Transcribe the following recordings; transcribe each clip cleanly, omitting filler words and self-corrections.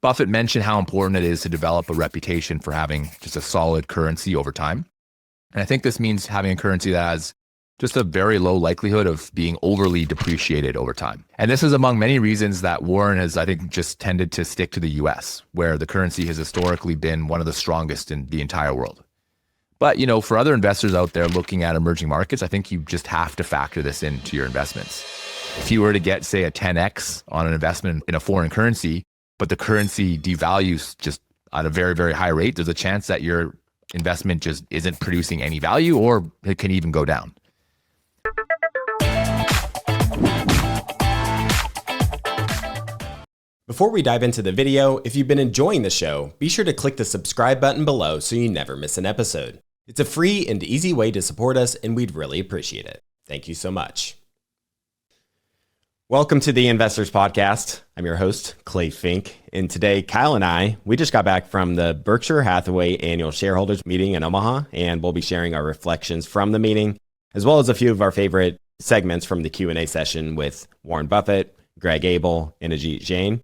Buffett mentioned how important it is to develop a reputation for having just a solid currency over time. And I think this means having a currency that has just a very low likelihood of being overly depreciated over time. And this is among many reasons that Warren has, I think, just tended to stick to the US, where the currency has historically been one of the strongest in the entire world. But, for other investors out there looking at emerging markets, I think you just have to factor this into your investments. If you were to get, say, a 10x on an investment in a foreign currency, but the currency devalues just at a very, very high rate, there's a chance that your investment just isn't producing any value, or it can even go down. Before we dive into the video, if you've been enjoying the show, be sure to click the subscribe button below so you never miss an episode. It's a free and easy way to support us, and we'd really appreciate it. Thank you so much. Welcome to the Investors Podcast. I'm your host, Clay Fink, and today Kyle and I, we just got back from the Berkshire Hathaway annual shareholders meeting in Omaha, and we'll be sharing our reflections from the meeting, as well as a few of our favorite segments from the Q&A session with Warren Buffett, Greg Abel, and Ajit Jain.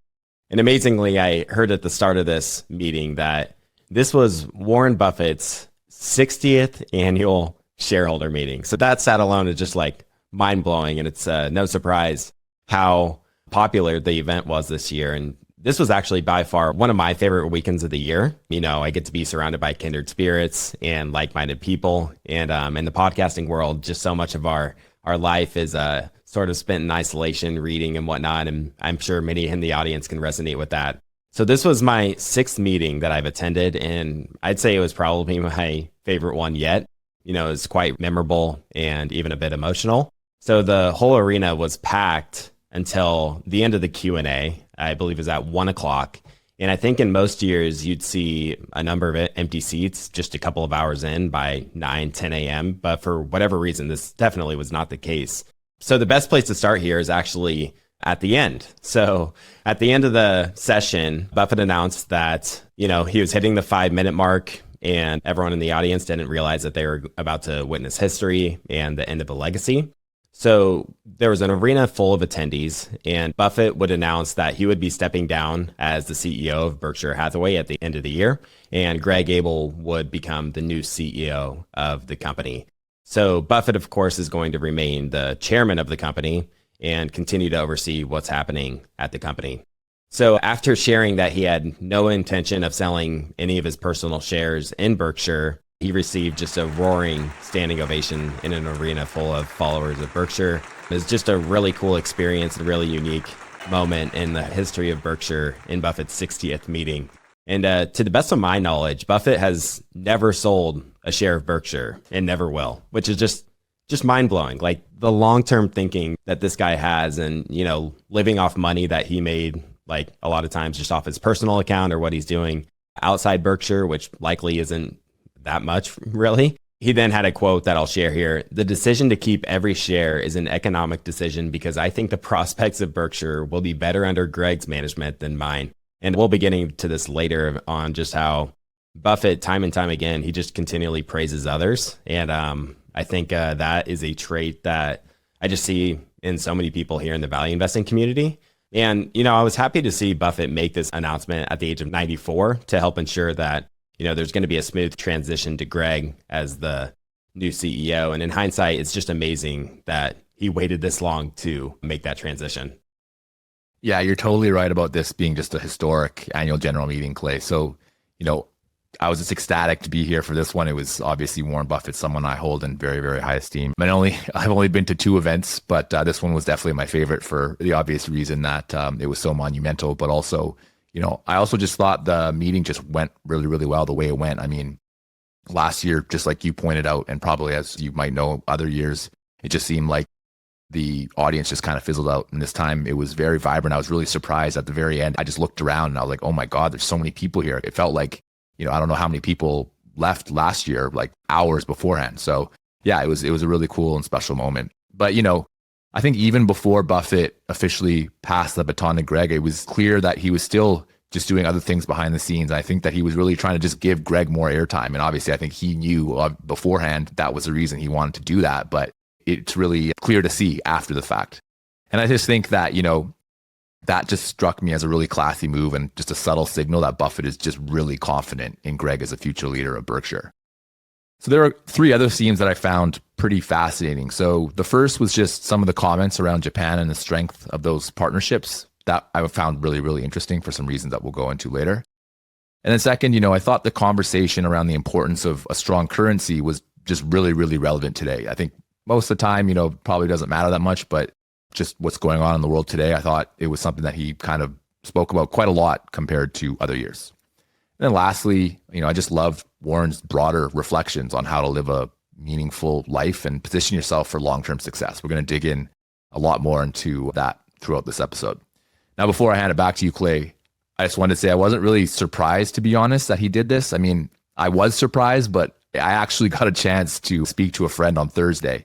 And amazingly, I heard at the start of this meeting that this was Warren Buffett's 60th annual shareholder meeting. So that stat alone is just like mind-blowing, and it's no surprise how popular the event was this year. And this was actually by far one of my favorite weekends of the year. I get to be surrounded by kindred spirits and like-minded people. And in the podcasting world, just so much of our life is sort of spent in isolation, reading and whatnot. And I'm sure many in the audience can resonate with that. So this was my 6th meeting that I've attended, and I'd say it was probably my favorite one yet. It was quite memorable and even a bit emotional. So the whole arena was packed until the end of the Q&A. I believe it was at 1:00. And I think in most years, you'd see a number of empty seats just a couple of hours in by 9, 10 a.m. But for whatever reason, this definitely was not the case. So the best place to start here is actually at the end. So at the end of the session, Buffett announced that, he was hitting the 5-minute mark, and everyone in the audience didn't realize that they were about to witness history and the end of a legacy. So there was an arena full of attendees, and Buffett would announce that he would be stepping down as the CEO of Berkshire Hathaway at the end of the year, and Greg Abel would become the new CEO of the company. So Buffett, of course, is going to remain the chairman of the company and continue to oversee what's happening at the company. So after sharing that he had no intention of selling any of his personal shares in Berkshire, he received just a roaring standing ovation in an arena full of followers of Berkshire. It was just a really cool experience, a really unique moment in the history of Berkshire in Buffett's 60th meeting. And to the best of my knowledge, Buffett has never sold a share of Berkshire and never will, which is just mind-blowing. Like the long-term thinking that this guy has, and, living off money that he made, like a lot of times just off his personal account or what he's doing outside Berkshire, which likely isn't that much, really. He then had a quote that I'll share here. "The decision to keep every share is an economic decision because I think the prospects of Berkshire will be better under Greg's management than mine." And we'll be getting to this later on just how Buffett, time and time again, he just continually praises others. And I think that is a trait that I just see in so many people here in the value investing community. And, I was happy to see Buffett make this announcement at the age of 94 to help ensure that there's going to be a smooth transition to Greg as the new CEO. And in hindsight, it's just amazing that he waited this long to make that transition. Yeah, you're totally right about this being just a historic annual general meeting, Clay. So, I was just ecstatic to be here for this one. It was obviously Warren Buffett, someone I hold in very, very high esteem. I've only been to 2 events, but this one was definitely my favorite for the obvious reason that it was so monumental, but also, I also just thought the meeting just went really, really well the way it went. I mean, last year, just like you pointed out, and probably as you might know, other years, it just seemed like the audience just kind of fizzled out. And this time it was very vibrant. I was really surprised at the very end. I just looked around and I was like, oh my God, there's so many people here. It felt like, I don't know how many people left last year, like hours beforehand. So yeah, it was a really cool and special moment. But, I think even before Buffett officially passed the baton to Greg, it was clear that he was still just doing other things behind the scenes. I think that he was really trying to just give Greg more airtime. And obviously, I think he knew beforehand that was the reason he wanted to do that. But it's really clear to see after the fact. And I just think that, that just struck me as a really classy move and just a subtle signal that Buffett is just really confident in Greg as a future leader of Berkshire. So there are three other themes that I found pretty fascinating. So the first was just some of the comments around Japan and the strength of those partnerships that I found really, really interesting for some reasons that we'll go into later. And then second, I thought the conversation around the importance of a strong currency was just really, really relevant today. I think most of the time, probably doesn't matter that much, but just what's going on in the world today, I thought it was something that he kind of spoke about quite a lot compared to other years. And then lastly, I just love Warren's broader reflections on how to live a meaningful life and position yourself for long-term success. We're going to dig in a lot more into that throughout this episode. Now, before I hand it back to you, Clay, I just wanted to say I wasn't really surprised, to be honest, that he did this. I mean, I was surprised, but I actually got a chance to speak to a friend on Thursday.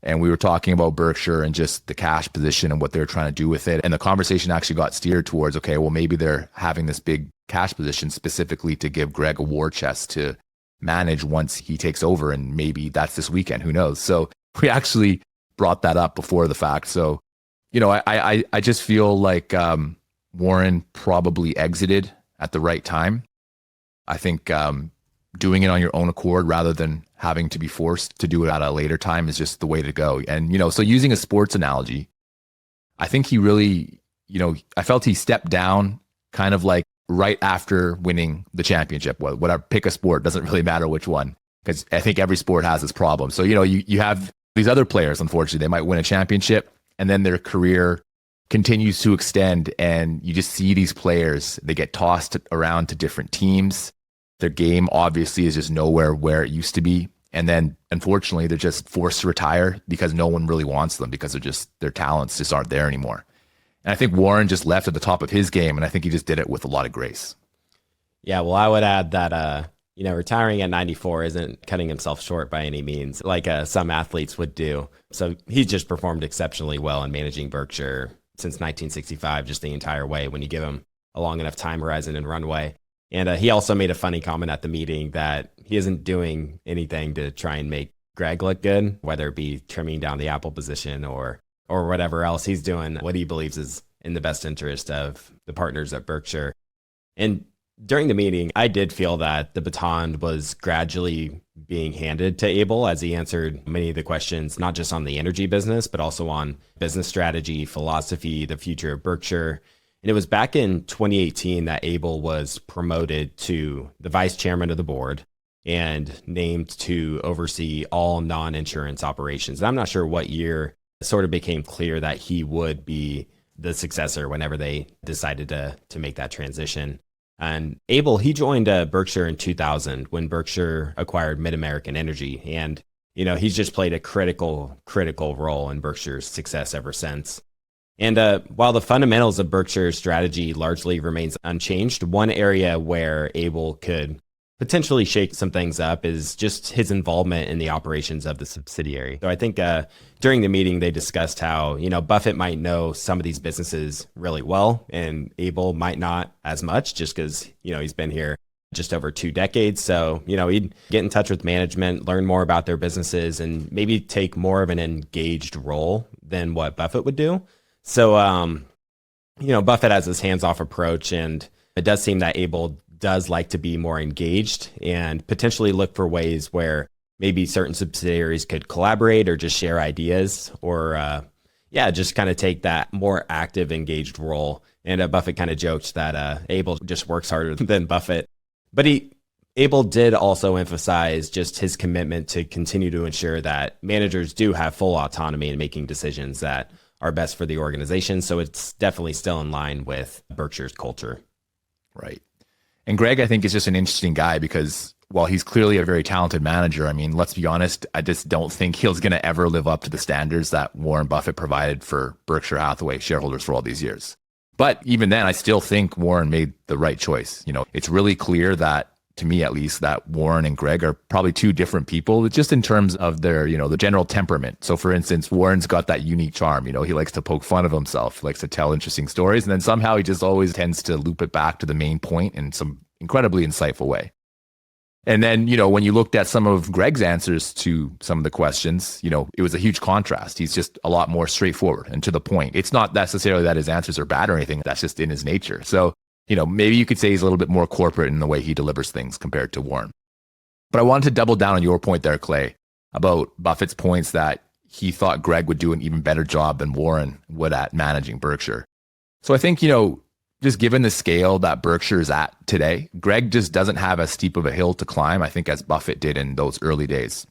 And we were talking about Berkshire and just the cash position and what they were trying to do with it. And the conversation actually got steered towards, okay, well, maybe they're having this big cash position specifically to give Greg a war chest to manage once he takes over. And maybe that's this weekend, who knows? So we actually brought that up before the fact. So, I just feel like Warren probably exited at the right time. I think doing it on your own accord rather than having to be forced to do it at a later time is just the way to go. And, so using a sports analogy, I think he really, I felt he stepped down kind of like right after winning the championship. Whatever, pick a sport, doesn't really matter which one, because I think every sport has its problem. So, you have these other players, unfortunately, they might win a championship and then their career continues to extend. And you just see these players, they get tossed around to different teams. Their game obviously is just nowhere where it used to be. And then unfortunately, they're just forced to retire because no one really wants them because their talents just aren't there anymore. And I think Warren just left at the top of his game. And I think he just did it with a lot of grace. Yeah, well, I would add that, retiring at 94 isn't cutting himself short by any means, like some athletes would do. So he's just performed exceptionally well in managing Berkshire since 1965, just the entire way when you give him a long enough time horizon and runway. And he also made a funny comment at the meeting that he isn't doing anything to try and make Greg look good, whether it be trimming down the Apple position or whatever else. He's doing what he believes is in the best interest of the partners at Berkshire. And during the meeting, I did feel that the baton was gradually being handed to Abel as he answered many of the questions, not just on the energy business, but also on business strategy, philosophy, the future of Berkshire. And it was back in 2018 that Abel was promoted to the vice chairman of the board and named to oversee all non-insurance operations. And I'm not sure what year it sort of became clear that he would be the successor whenever they decided to make that transition. And Abel, he joined Berkshire in 2000 when Berkshire acquired Mid-American Energy. And, he's just played a critical role in Berkshire's success ever since. And while the fundamentals of Berkshire's strategy largely remains unchanged, one area where Abel could potentially shake some things up is just his involvement in the operations of the subsidiary. So I think during the meeting, they discussed how, Buffett might know some of these businesses really well, and Abel might not as much just because, he's been here just over 2 decades. So, he'd get in touch with management, learn more about their businesses, and maybe take more of an engaged role than what Buffett would do. So, Buffett has this hands-off approach, and it does seem that Abel does like to be more engaged and potentially look for ways where maybe certain subsidiaries could collaborate or just share ideas or, just kind of take that more active, engaged role. And Buffett kind of joked that Abel just works harder than Buffett. But Abel did also emphasize just his commitment to continue to ensure that managers do have full autonomy in making decisions that are best for the organization. So it's definitely still in line with Berkshire's culture. Right. And Greg, I think, is just an interesting guy because while he's clearly a very talented manager, I mean, let's be honest, I just don't think he's going to ever live up to the standards that Warren Buffett provided for Berkshire Hathaway shareholders for all these years. But even then, I still think Warren made the right choice. It's really clear that, to me at least, that Warren and Greg are probably two different people, just in terms of their, the general temperament. So for instance, Warren's got that unique charm, he likes to poke fun of himself, likes to tell interesting stories. And then somehow he just always tends to loop it back to the main point in some incredibly insightful way. And then, when you looked at some of Greg's answers to some of the questions, it was a huge contrast. He's just a lot more straightforward and to the point. It's not necessarily that his answers are bad or anything. That's just in his nature. So, maybe you could say he's a little bit more corporate in the way he delivers things compared to Warren. But I wanted to double down on your point there, Clay, about Buffett's points that he thought Greg would do an even better job than Warren would at managing Berkshire. So I think, just given the scale that Berkshire is at today, Greg just doesn't have as steep of a hill to climb, I think, as Buffett did in those early days.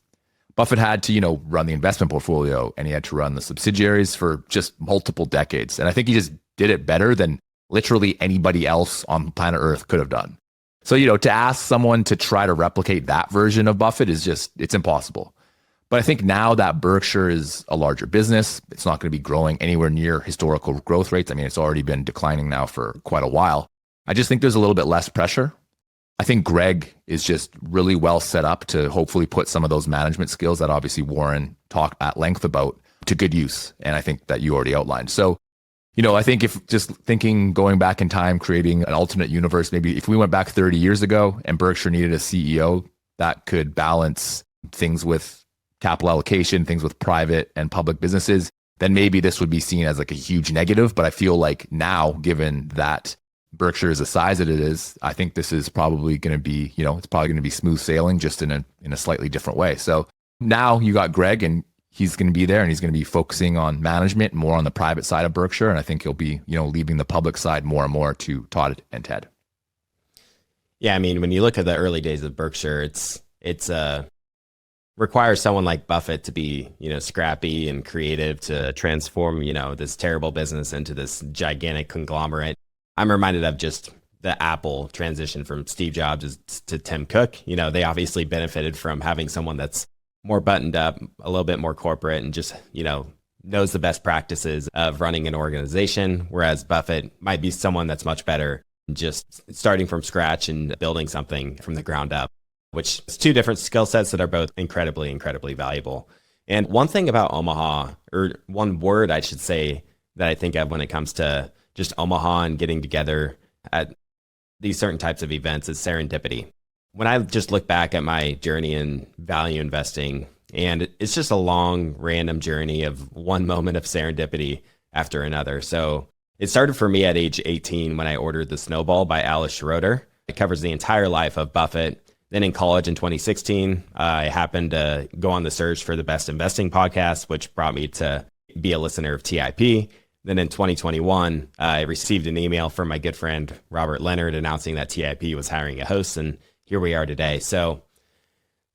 Buffett had to, run the investment portfolio and he had to run the subsidiaries for just multiple decades. And I think he just did it better than literally anybody else on planet Earth could have done. So, to ask someone to try to replicate that version of Buffett it's impossible. But I think now that Berkshire is a larger business, it's not going to be growing anywhere near historical growth rates. I mean, it's already been declining now for quite a while. I just think there's a little bit less pressure. I think Greg is just really well set up to hopefully put some of those management skills that obviously Warren talked at length about to good use. And I think that you already outlined. So, I think if just thinking going back in time, creating an alternate universe, maybe if we went back 30 years ago and Berkshire needed a CEO that could balance things with capital allocation, things with private and public businesses, then maybe this would be seen as like a huge negative. But I feel like now, given that Berkshire is the size that it is, I think this is probably going to be, it's probably going to be smooth sailing just in a slightly different way. So now you got Greg and he's going to be there and he's going to be focusing on management, more on the private side of Berkshire. And I think he'll be, leaving the public side more and more to Todd and Ted. Yeah. I mean, when you look at the early days of Berkshire, it's requires someone like Buffett to be, scrappy and creative to transform, this terrible business into this gigantic conglomerate. I'm reminded of just the Apple transition from Steve Jobs to Tim Cook. They obviously benefited from having someone that's more buttoned up, a little bit more corporate, and just, knows the best practices of running an organization. Whereas Buffett might be someone that's much better just starting from scratch and building something from the ground up, which is two different skill sets that are both incredibly, incredibly valuable. And one thing about Omaha, or one word I should say that I think of when it comes to just Omaha and getting together at these certain types of events, is serendipity. When I just look back at my journey in value investing, and it's just a long, random journey of one moment of serendipity after another. So it started for me at age 18 when I ordered The Snowball by Alice Schroeder. It covers the entire life of Buffett. Then in college in 2016, I happened to go on the search for the best investing podcast, which brought me to be a listener of TIP. Then in 2021, I received an email from my good friend, Robert Leonard, announcing that TIP was hiring a host. And here we are today. So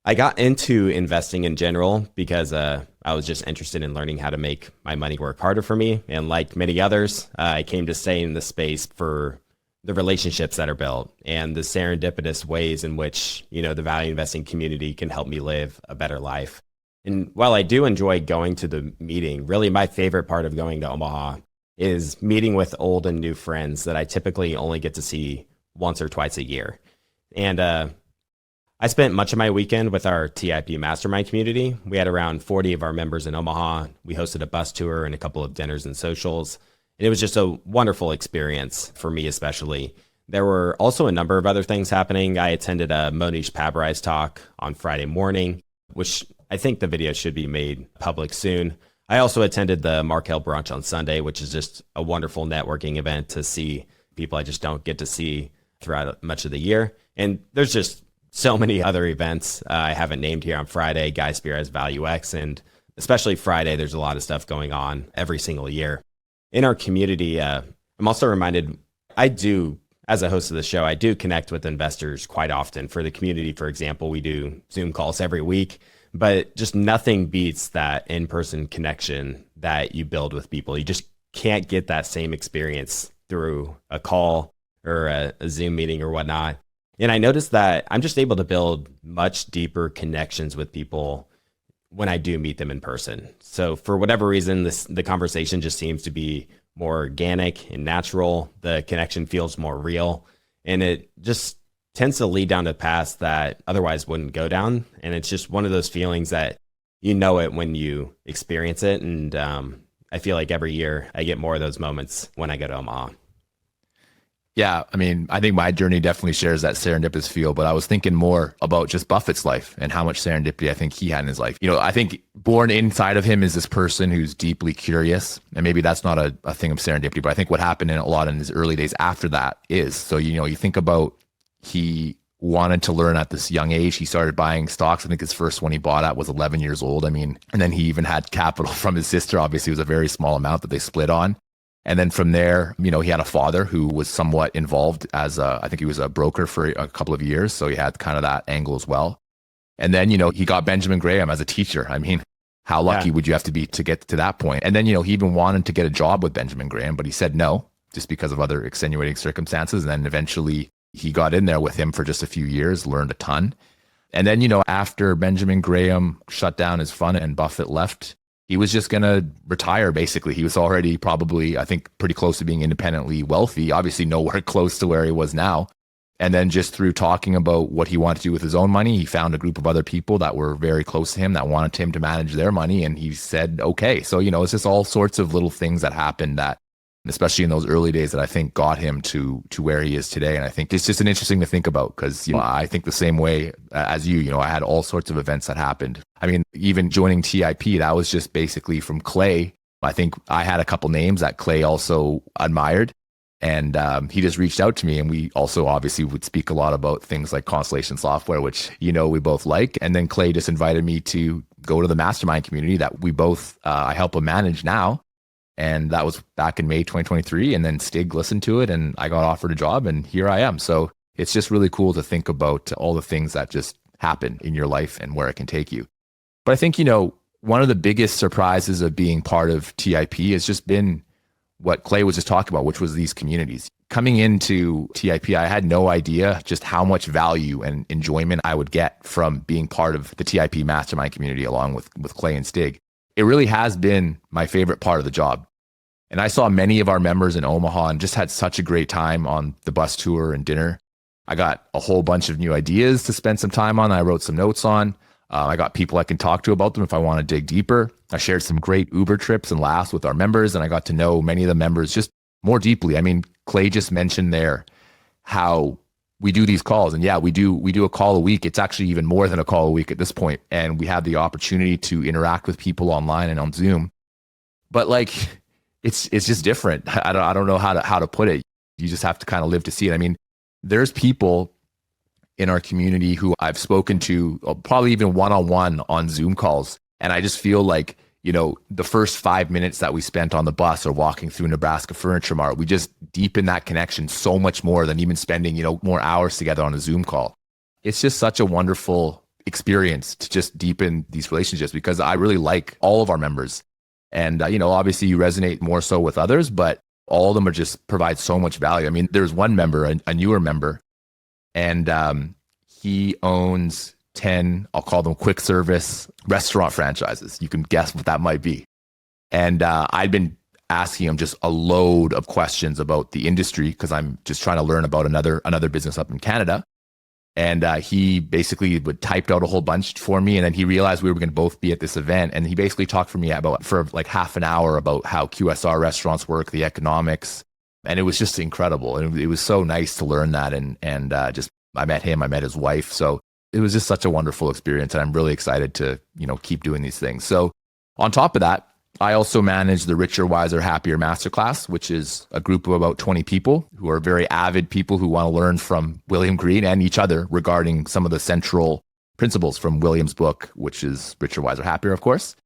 I got into investing in general because I was just interested in learning how to make my money work harder for me. And like many others, I came to stay in the space for the relationships that are built and the serendipitous ways in which, the value investing community can help me live a better life. And while I do enjoy going to the meeting, really my favorite part of going to Omaha is meeting with old and new friends that I typically only get to see once or twice a year. And I spent much of my weekend with our TIP mastermind community. We had around 40 of our members in Omaha. We hosted a bus tour and a couple of dinners and socials. And it was just a wonderful experience for me, especially. There were also a number of other things happening. I attended a Monish Pabrais talk on Friday morning, which I think the video should be made public soon. I also attended the Markel Brunch on Sunday, which is just a wonderful networking event to see people I just don't get to see throughout much of the year. And there's just so many other events I haven't named here on Friday. Guy Spear has Value X, and especially Friday, there's a lot of stuff going on every single year. In our community, I'm also reminded, as a host of the show, I do connect with investors quite often. For the community, for example, we do Zoom calls every week, but just nothing beats that in-person connection that you build with people. You just can't get that same experience through a call or a Zoom meeting or whatnot. And I noticed that I'm just able to build much deeper connections with people when I do meet them in person. So for whatever reason, the conversation just seems to be more organic and natural. The connection feels more real, and it just tends to lead down a path that otherwise wouldn't go down. And it's just one of those feelings that you know it when you experience it. And I feel like every year I get more of those moments when I go to Omaha. Yeah, I mean, I think my journey definitely shares that serendipitous feel, but I was thinking more about just Buffett's life and how much serendipity I think he had in his life. I think born inside of him is this person who's deeply curious, and maybe that's not a thing of serendipity, but I think what happened in a lot in his early days after that is, so, you think about he wanted to learn at this young age. He started buying stocks. I think his first one he bought at was 11 years old. I mean, and then he even had capital from his sister. Obviously, it was a very small amount that they split on. And then from there, he had a father who was somewhat involved I think he was a broker for a couple of years. So he had kind of that angle as well. And then, he got Benjamin Graham as a teacher. I mean, how lucky would you have to be to get to that point? And then, he even wanted to get a job with Benjamin Graham, but he said no, just because of other extenuating circumstances. And then eventually he got in there with him for just a few years, learned a ton. And then, after Benjamin Graham shut down his fund and Buffett left, he was just going to retire, basically. He was already probably, I think, pretty close to being independently wealthy, obviously nowhere close to where he was now. And then just through talking about what he wanted to do with his own money, he found a group of other people that were very close to him that wanted him to manage their money. And he said, okay. So, it's just all sorts of little things that happened that, especially in those early days, that I think got him to where he is today. And I think it's just an interesting to think about because, I think the same way as you, I had all sorts of events that happened. I mean, even joining TIP, that was just basically from Clay. I think I had a couple names that Clay also admired. And he just reached out to me, and we also obviously would speak a lot about things like Constellation Software, which, we both like. And then Clay just invited me to go to the mastermind community that we both, I help him manage now. And that was back in May 2023. And then Stig listened to it and I got offered a job and here I am. So it's just really cool to think about all the things that just happen in your life and where it can take you. But I think, one of the biggest surprises of being part of TIP has just been what Clay was just talking about, which was these communities. Coming into TIP, I had no idea just how much value and enjoyment I would get from being part of the TIP mastermind community along with Clay and Stig. It really has been my favorite part of the job. And I saw many of our members in Omaha and just had such a great time on the bus tour and dinner. I got a whole bunch of new ideas to spend some time on. I wrote some notes on. I got people I can talk to about them if I want to dig deeper. I shared some great Uber trips and laughs with our members, and I got to know many of the members just more deeply. I mean, Clay just mentioned there how we do these calls, and yeah, we do a call a week. It's actually even more than a call a week at this point, and we have the opportunity to interact with people online and on Zoom. But it's just different. I don't know how to put it. You just have to kind of live to see it. I mean, there's people in our community who I've spoken to probably even one-on-one on Zoom calls, and I just feel like the first 5 minutes that we spent on the bus or walking through Nebraska Furniture Mart, we just deepen that connection so much more than even spending, more hours together on a Zoom call. It's just such a wonderful experience to just deepen these relationships because I really like all of our members. And, obviously you resonate more so with others, but all of them are just provide so much value. I mean, there's one member, a newer member, and he owns 10, I'll call them quick service restaurant franchises. You can guess what that might be. And I'd been asking him just a load of questions about the industry because I'm just trying to learn about another business up in Canada. And he basically typed out a whole bunch for me. And then he realized we were going to both be at this event. And he basically talked for like half an hour about how QSR restaurants work, the economics. And it was just incredible. And it was so nice to learn that. And just I met him, I met his wife. So it was just such a wonderful experience. And I'm really excited to, keep doing these things. So on top of that, I also manage the Richer, Wiser, Happier Masterclass, which is a group of about 20 people who are very avid people who want to learn from William Green and each other regarding some of the central principles from William's book, which is Richer, Wiser, Happier, of course.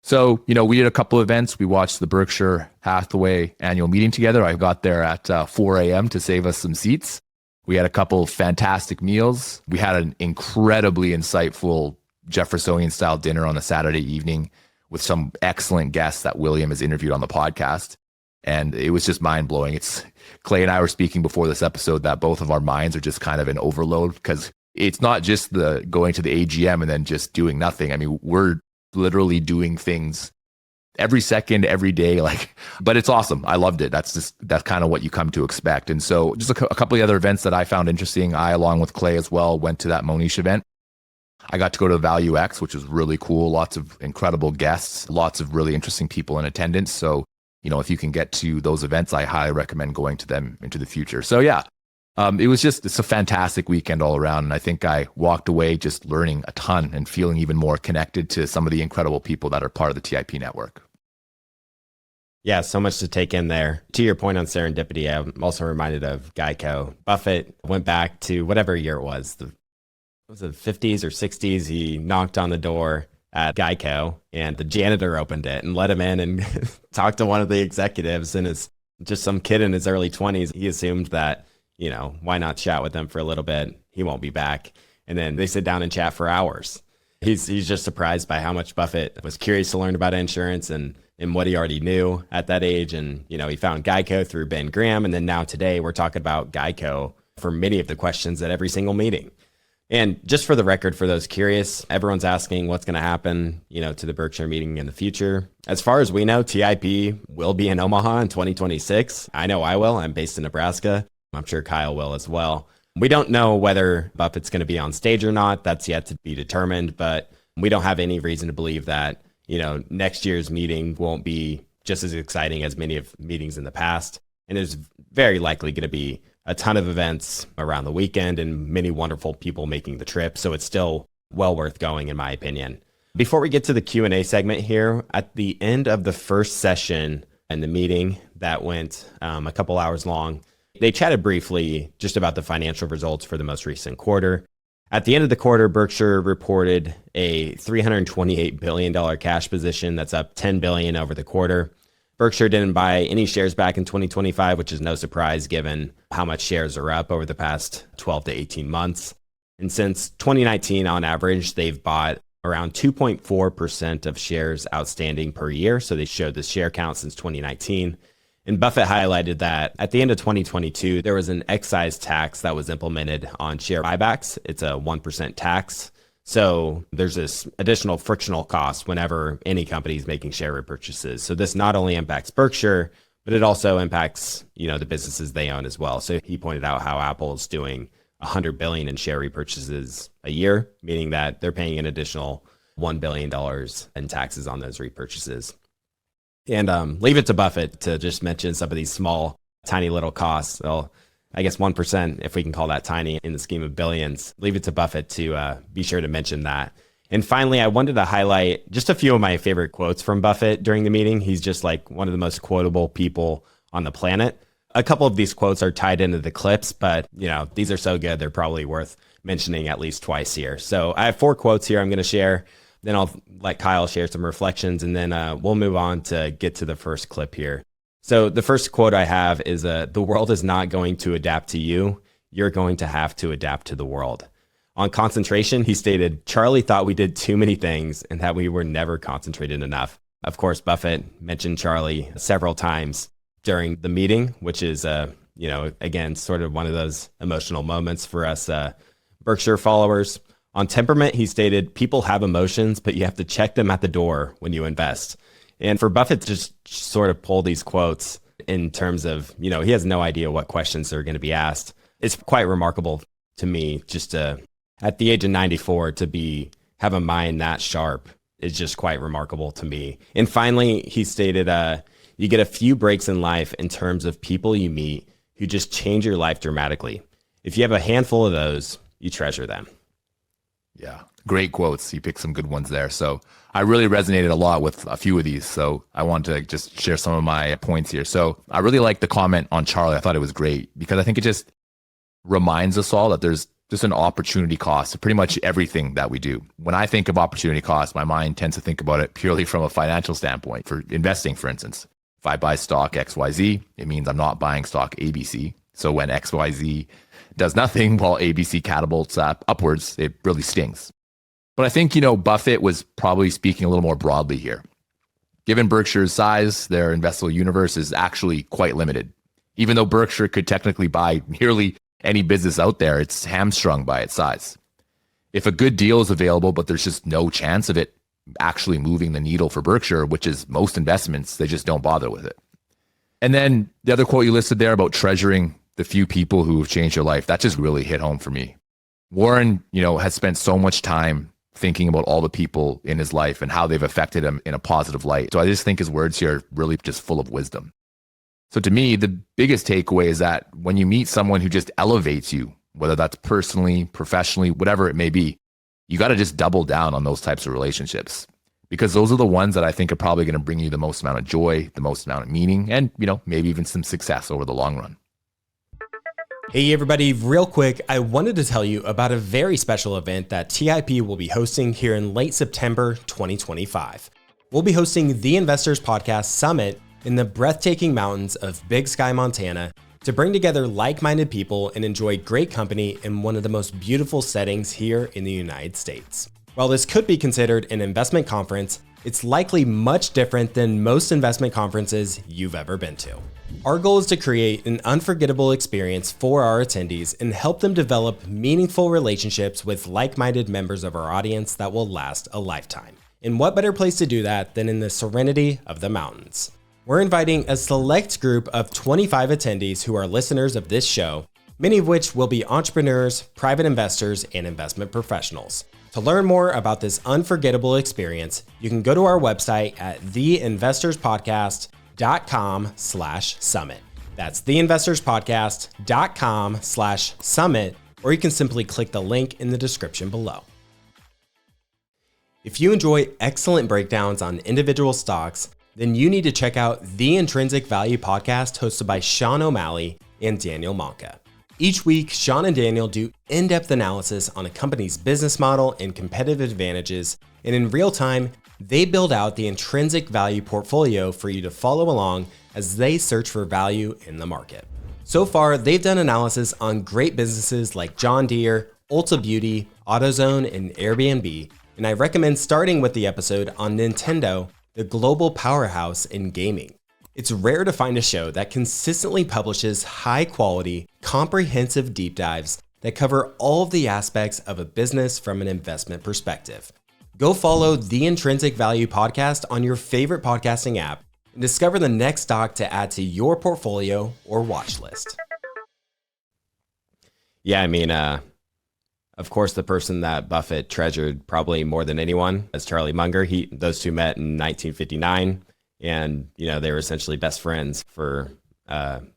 So, we did a couple of events. We watched the Berkshire Hathaway annual meeting together. I got there at 4 a.m. to save us some seats. We had a couple of fantastic meals. We had an incredibly insightful Jeffersonian style dinner on a Saturday evening with some excellent guests that William has interviewed on the podcast. And it was just mind blowing. Clay and I were speaking before this episode that both of our minds are just kind of in overload because it's not just the going to the AGM and then just doing nothing. I mean, we're literally doing things every second, every day, but it's awesome. I loved it. That's kind of what you come to expect. And so just a couple of other events that I found interesting. I, along with Clay as well, went to that Monish event. I got to go to Value X, which was really cool. Lots of incredible guests, lots of really interesting people in attendance. So, if you can get to those events, I highly recommend going to them into the future. So yeah, it's a fantastic weekend all around. And I think I walked away just learning a ton and feeling even more connected to some of the incredible people that are part of the TIP network. Yeah, so much to take in there. To your point on serendipity, I'm also reminded of Geico. Buffett went back to whatever year it was. Was it the 50s or 60s? He knocked on the door at Geico and the janitor opened it and let him in and talked to one of the executives. And it's just some kid in his early 20s. He assumed that, why not chat with him for a little bit? He won't be back. And then they sit down and chat for hours. He's just surprised by how much Buffett was curious to learn about insurance and what he already knew at that age. And, he found Geico through Ben Graham. And then now today we're talking about Geico for many of the questions at every single meeting. And just for the record, for those curious, everyone's asking what's going to happen, to the Berkshire meeting in the future. As far as we know, TIP will be in Omaha in 2026. I know I will. I'm based in Nebraska. I'm sure Kyle will as well. We don't know whether Buffett's going to be on stage or not. That's yet to be determined, but we don't have any reason to believe that, next year's meeting won't be just as exciting as many of meetings in the past. And there's very likely going to be a ton of events around the weekend and many wonderful people making the trip. So it's still well worth going, in my opinion. Before we get to the Q&A segment here, at the end of the first session in the meeting that went a couple hours long, they chatted briefly just about the financial results for the most recent quarter. At the end of the quarter, Berkshire reported a $328 billion cash position. That's up $10 billion over the quarter. Berkshire didn't buy any shares back in 2025, which is no surprise given how much shares are up over the past 12 to 18 months. And since 2019, on average, they've bought around 2.4% of shares outstanding per year. So they showed the share count since 2019. And Buffett highlighted that at the end of 2022, there was an excise tax that was implemented on share buybacks. It's a 1% tax. So there's this additional frictional cost whenever any company is making share repurchases. So this not only impacts Berkshire, but it also impacts, the businesses they own as well. So he pointed out how Apple is doing $100 billion in share repurchases a year, meaning that they're paying an additional $1 billion in taxes on those repurchases. And leave it to Buffett to just mention some of these small, tiny little costs. Well, I guess 1%, if we can call that tiny in the scheme of billions. Leave it to Buffett to be sure to mention that. And finally, I wanted to highlight just a few of my favorite quotes from Buffett during the meeting. He's just like one of the most quotable people on the planet. A couple of these quotes are tied into the clips, but these are so good, they're probably worth mentioning at least twice here. So I have 4 quotes here I'm going to share. Then I'll let Kyle share some reflections, and then we'll move on to get to the first clip here. So the first quote I have is, the world is not going to adapt to you. You're going to have to adapt to the world. On concentration, he stated, Charlie thought we did too many things and that we were never concentrated enough. Of course, Buffett mentioned Charlie several times during the meeting, which is, again, sort of one of those emotional moments for us Berkshire followers. On temperament, he stated, people have emotions, but you have to check them at the door when you invest. And for Buffett to just sort of pull these quotes in terms of, he has no idea what questions are going to be asked. It's quite remarkable to me just to, at the age of 94, to have a mind that sharp is just quite remarkable to me. And finally, he stated, you get a few breaks in life in terms of people you meet who just change your life dramatically. If you have a handful of those, you treasure them. Yeah, great quotes. You picked some good ones there. So I really resonated a lot with a few of these. So I want to just share some of my points here. So I really like the comment on Charlie. I thought it was great because I think it just reminds us all that there's just an opportunity cost to pretty much everything that we do. When I think of opportunity cost, my mind tends to think about it purely from a financial standpoint. For investing, for instance, if I buy stock XYZ, it means I'm not buying stock ABC. So when XYZ does nothing while ABC catapults upwards, it really stings. But I think, Buffett was probably speaking a little more broadly here. Given Berkshire's size, their investable universe is actually quite limited. Even though Berkshire could technically buy nearly any business out there, it's hamstrung by its size. If a good deal is available, but there's just no chance of it actually moving the needle for Berkshire, which is most investments, they just don't bother with it. And then the other quote you listed there about treasuring the few people who have changed your life, that just really hit home for me. Warren, has spent so much time thinking about all the people in his life and how they've affected him in a positive light. So I just think his words here are really just full of wisdom. So to me, the biggest takeaway is that when you meet someone who just elevates you, whether that's personally, professionally, whatever it may be, you got to just double down on those types of relationships, because those are the ones that I think are probably going to bring you the most amount of joy, the most amount of meaning, and, maybe even some success over the long run. Hey everybody, real quick, I wanted to tell you about a very special event that TIP will be hosting here in late September 2025. We'll be hosting the Investors Podcast Summit in the breathtaking mountains of Big Sky, Montana, to bring together like-minded people and enjoy great company in one of the most beautiful settings here in the United States. While this could be considered an investment conference, it's likely much different than most investment conferences you've ever been to. Our goal is to create an unforgettable experience for our attendees and help them develop meaningful relationships with like-minded members of our audience that will last a lifetime. And what better place to do that than in the serenity of the mountains? We're inviting a select group of 25 attendees who are listeners of this show, many of which will be entrepreneurs, private investors, and investment professionals. To learn more about this unforgettable experience, you can go to our website at theinvestorspodcast.com/summit. That's theinvestorspodcast.com/summit, or you can simply click the link in the description below. If you enjoy excellent breakdowns on individual stocks, then you need to check out the Intrinsic Value podcast hosted by Sean O'Malley and Daniel Monka. Each week, Sean and Daniel do in-depth analysis on a company's business model and competitive advantages, and in real time, they build out the intrinsic value portfolio for you to follow along as they search for value in the market. So far, they've done analysis on great businesses like John Deere, Ulta Beauty, AutoZone, and Airbnb, and I recommend starting with the episode on Nintendo, the global powerhouse in gaming. It's rare to find a show that consistently publishes high-quality, comprehensive deep dives that cover all of the aspects of a business from an investment perspective. Go follow the Intrinsic Value podcast on your favorite podcasting app and discover the next stock to add to your portfolio or watch list. Yeah, I mean, of course, the person that Buffett treasured probably more than anyone is Charlie Munger. Those two met in 1959, and they were essentially best friends for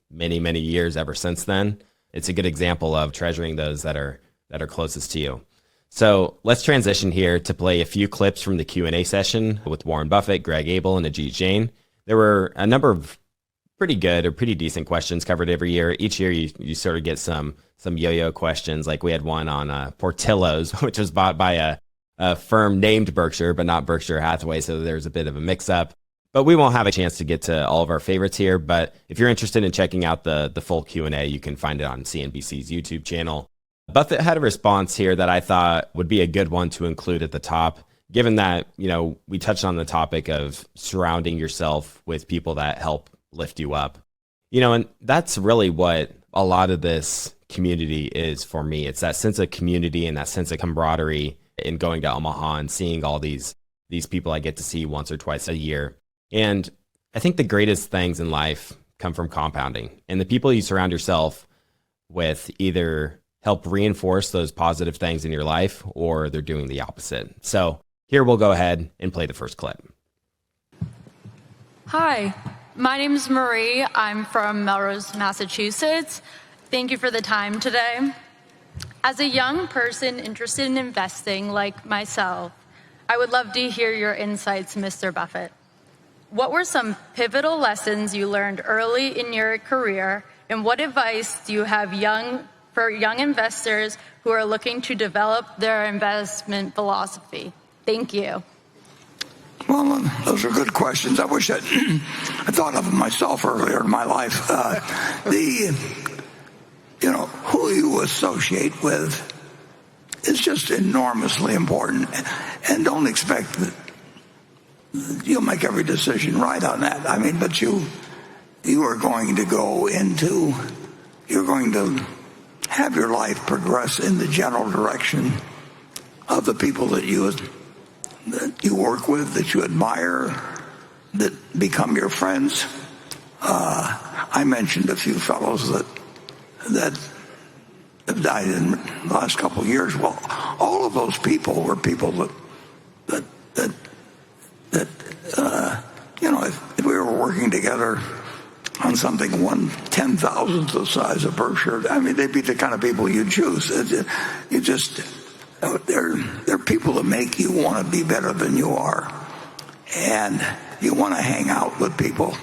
many, many years ever since then. It's a good example of treasuring those that are closest to you. So let's transition here to play a few clips from the Q&A session with Warren Buffett, Greg Abel, and Ajit Jain. There were a number of pretty good or pretty decent questions covered every year. Each year you sort of get some yo-yo questions. Like we had one on Portillo's, which was bought by a firm named Berkshire, but not Berkshire Hathaway. So there's a bit of a mix-up. But we won't have a chance to get to all of our favorites here. But if you're interested in checking out the full Q&A, you can find it on CNBC's YouTube channel. Buffett had a response here that I thought would be a good one to include at the top, given that, we touched on the topic of surrounding yourself with people that help lift you up. And that's really what a lot of this community is for me. It's that sense of community and that sense of camaraderie in going to Omaha and seeing all these people I get to see once or twice a year. And I think the greatest things in life come from compounding, and the people you surround yourself with either help reinforce those positive things in your life or they're doing the opposite. So here we'll go ahead and play the first clip. Hi, my name is Marie. I'm from Melrose, Massachusetts. Thank you for the time today. As a young person interested in investing like myself, I would love to hear your insights, Mr. Buffett. What were some pivotal lessons you learned early in your career, and what advice do you have for young investors who are looking to develop their investment philosophy? Thank you. Well, those are good questions. I wish I thought of them myself earlier in my life. Who you associate with is just enormously important, and don't expect that you'll make every decision right on that. I mean, but you are going to you're going to have your life progress in the general direction of the people that you work with, that you admire, that become your friends. I mentioned a few fellows that have died in the last couple of years. Well, all of those people were people that if we were working together on something 1/10,000th the size of Berkshire, I mean, they'd be the kind of people you'd choose. They're people that make you want to be better than you are. And you want to hang out with people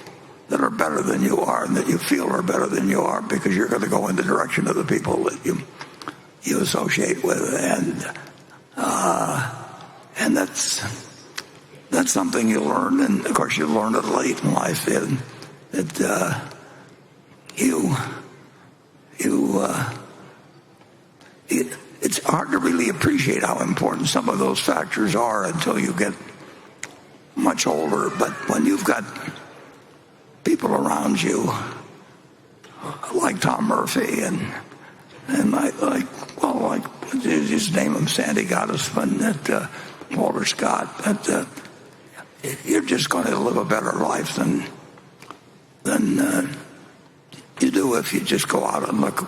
that are better than you are and that you feel are better than you are, because you're going to go in the direction of the people that you associate with. And that's something you learn. And of course, you learn it late in life. It's hard to really appreciate how important some of those factors are until you get much older. But when you've got people around you like Tom Murphy and just name them, Sandy Gottesman, Walter Scott, you're just going to live a better life than you do if you just go out and look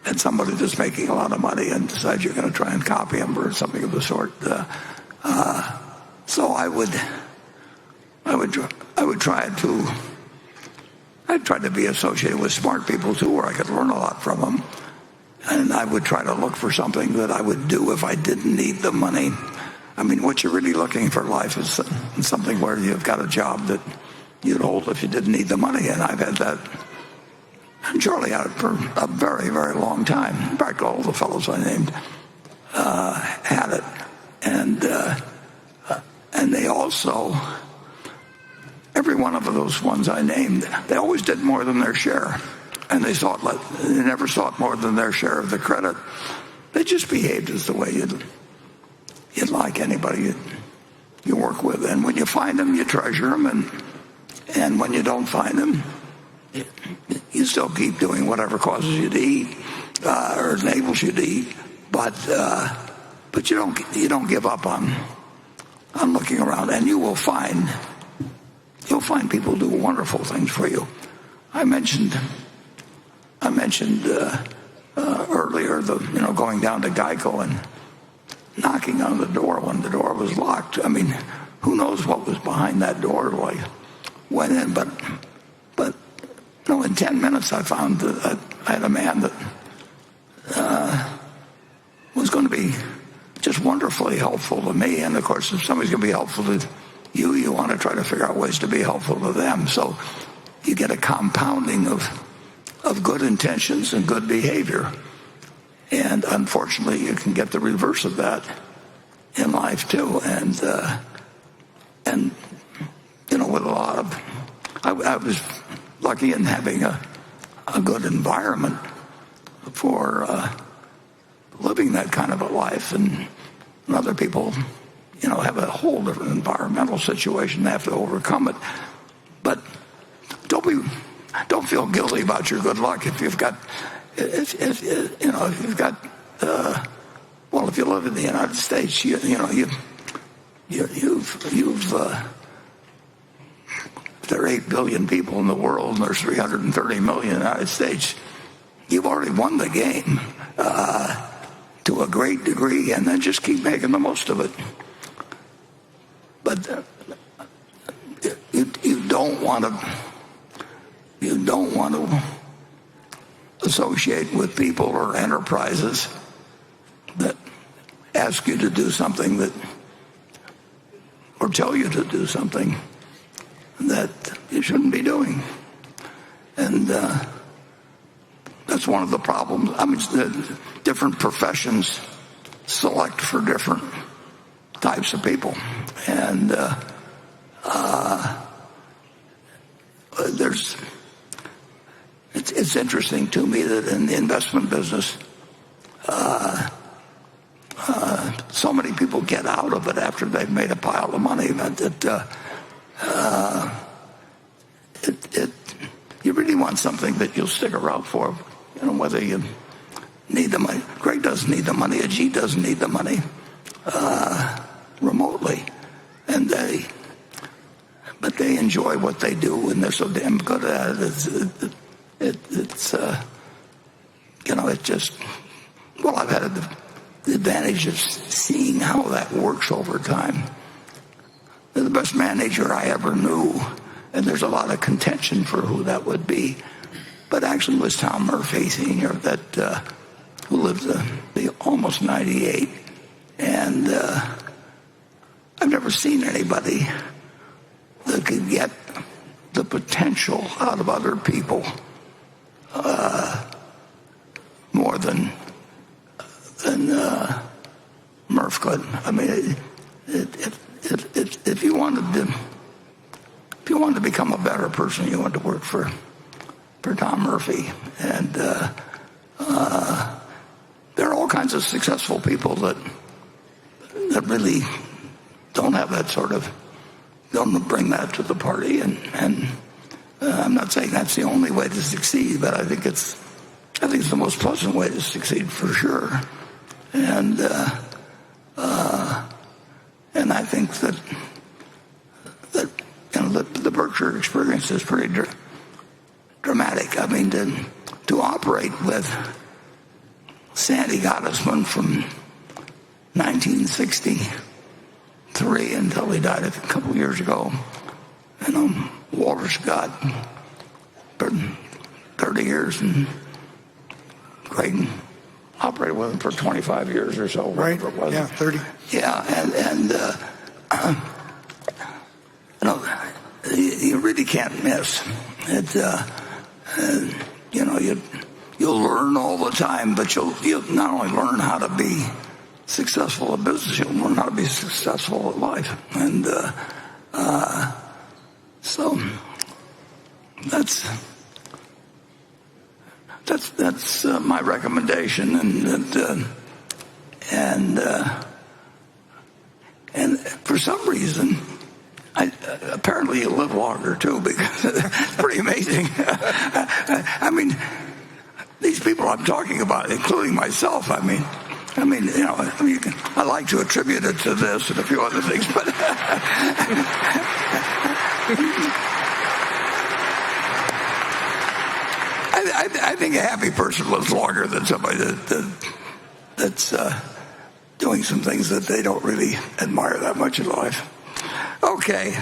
at somebody that's making a lot of money and decide you're going to try and copy them or something of the sort. So I'd try to be associated with smart people too, where I could learn a lot from them. And I would try to look for something that I would do if I didn't need the money. I mean, what you're really looking for in life is something where you've got a job that you'd hold if you didn't need the money. And I've had that. And Charlie had it for a very, very long time. In fact, all the fellows I named had it. And they also, every one of those ones I named, they always did more than their share. And they never sought more than their share of the credit. They just behaved as the way you'd like anybody you work with. And when you find them, you treasure them. And when you don't find them, you still keep doing whatever causes you to eat or enables you to eat. But you don't give up on looking around. And you'll find people do wonderful things for you. I mentioned earlier going down to Geico and knocking on the door when the door was locked. I mean, who knows what was behind that door? I went in, but in 10 minutes I found that I had a man that was going to be just wonderfully helpful to me. And of course, if somebody's going to be helpful to you, you want to try to figure out ways to be helpful to them. So you get a compounding of good intentions and good behavior. And unfortunately, you can get the reverse of that in life too. And with a lot of, I was lucky in having a good environment for living that kind of a life. And other people, have a whole different environmental situation. They have to overcome it. But don't feel guilty about your good luck if you've got. If you live in the United States, there are 8 billion people in the world, and there's 330 million in the United States. You've already won the game to a great degree, and then just keep making the most of it. But you don't want to associate with people or enterprises that ask you to do something or tell you to do something that you shouldn't be doing. And that's one of the problems. I mean, the different professions select for different types of people. And it's interesting to me that in the investment business, so many people get out of it after they've made a pile of money. You really want something that you'll stick around for, whether you need the money. Greg doesn't need the money. Ajit doesn't need the money remotely, but they enjoy what they do, and they're so damn good at it. It it just, well, I've had the advantage of seeing how that works over time. The best manager I ever knew, and there's a lot of contention for who that would be, but actually was Tom Murphy Sr., who lived almost 98. And I've never seen anybody that could get the potential out of other people more than Murph could. I mean, if you wanted to become a better person, you wanted to work for Tom Murphy. And there are all kinds of successful people that really don't have that don't bring that to the party. And I'm not saying that's the only way to succeed, but I think it's the most pleasant way to succeed for sure. And I think that the Berkshire experience is pretty dramatic. I mean, to operate with Sandy Gottesman from 1963 until he died a couple years ago, Walter Scott for 30 years, and Creighton operated with him for 25 years or so. Right. Yeah, 30. Yeah, and you really can't miss it. You'll learn all the time, but you'll not only learn how to be successful at business, you'll learn how to be successful at life. And so that's my recommendation. And for some reason, apparently you live longer too, because it's pretty amazing. I mean, these people I'm talking about, including myself, I like to attribute it to this and a few other things, but I think a happy person lives longer than somebody that's doing some things that they don't really admire that much in life. Okay.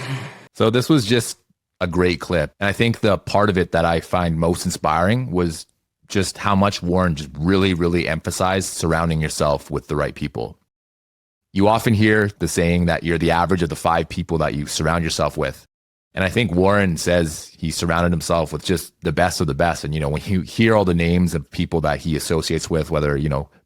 So this was just a great clip. And I think the part of it that I find most inspiring was just how much Warren just really, really emphasized surrounding yourself with the right people. You often hear the saying that you're the average of the 5 people that you surround yourself with. And I think Warren says he surrounded himself with just the best of the best. And, when you hear all the names of people that he associates with, whether,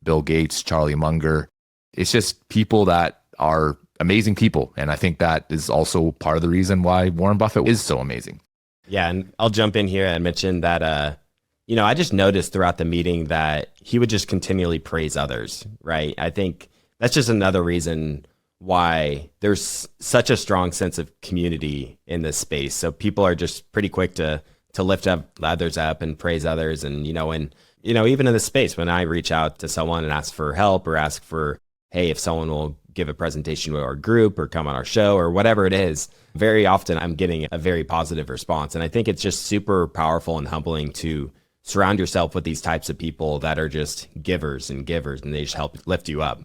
Bill Gates, Charlie Munger, it's just people that are amazing people. And I think that is also part of the reason why Warren Buffett is so amazing. Yeah. And I'll jump in here and mention that, I just noticed throughout the meeting that he would just continually praise others, right? I think that's just another reason why there's such a strong sense of community in this space. So people are just pretty quick to lift up others up and praise others. And, even in this space, when I reach out to someone and ask for help or ask for, hey, if someone will give a presentation to our group or come on our show or whatever it is, very often I'm getting a very positive response. And I think it's just super powerful and humbling to surround yourself with these types of people that are just givers, and they just help lift you up.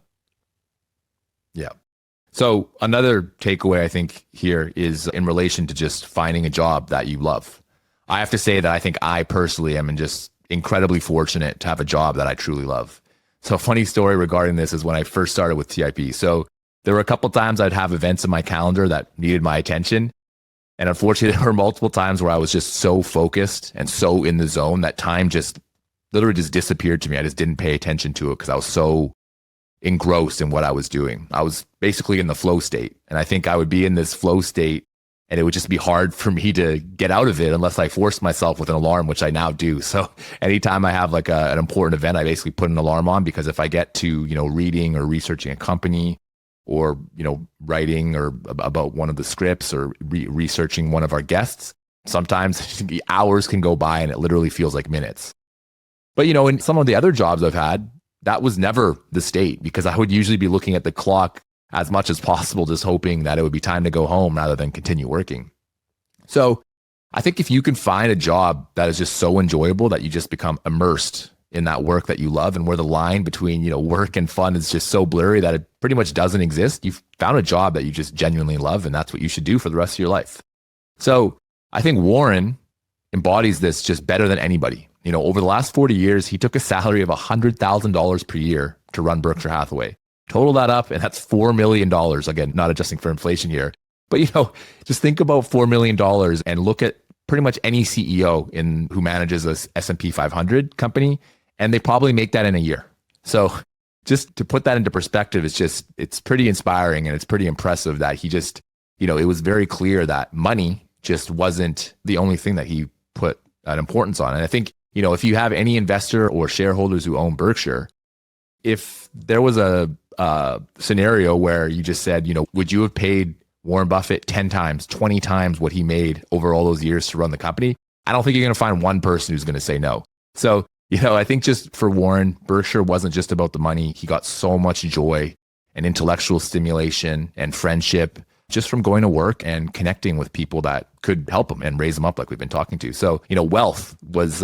Yeah. So another takeaway I think here is in relation to just finding a job that you love. I have to say that I think I personally am just incredibly fortunate to have a job that I truly love. So a funny story regarding this is when I first started with TIP. So there were a couple times I'd have events in my calendar that needed my attention. And unfortunately, there were multiple times where I was just so focused and so in the zone that time just literally just disappeared to me. I just didn't pay attention to it because I was so engrossed in what I was doing. I was basically in the flow state. And I think I would be in this flow state and it would just be hard for me to get out of it unless I forced myself with an alarm, which I now do. So anytime I have like an important event, I basically put an alarm on, because if I get to, reading or researching a company, or, writing or about one of the scripts, or researching one of our guests, sometimes hours can go by and it literally feels like minutes. But, in some of the other jobs I've had, that was never the state, because I would usually be looking at the clock as much as possible, just hoping that it would be time to go home rather than continue working. So I think if you can find a job that is just so enjoyable that you just become immersed in that work that you love, and where the line between, work and fun is just so blurry that it pretty much doesn't exist. You've found a job that you just genuinely love, and that's what you should do for the rest of your life. So I think Warren embodies this just better than anybody. Over the last 40 years, he took a salary of $100,000 per year to run Berkshire Hathaway. Total that up, and that's $4 million. Again, not adjusting for inflation here. But, just think about $4 million and look at pretty much any CEO who manages a S&P 500 company, and they probably make that in a year. So just to put that into perspective, it's pretty inspiring, and it's pretty impressive that he just, it was very clear that money just wasn't the only thing that he put an importance on. And I think, if you have any investor or shareholders who own Berkshire, if there was a scenario where you just said, would you have paid Warren Buffett 10 times, 20 times what he made over all those years to run the company? I don't think you're going to find one person who's going to say no. So, I think just for Warren, Berkshire wasn't just about the money. He got so much joy and intellectual stimulation and friendship just from going to work and connecting with people that could help him and raise him up like we've been talking to. So, wealth was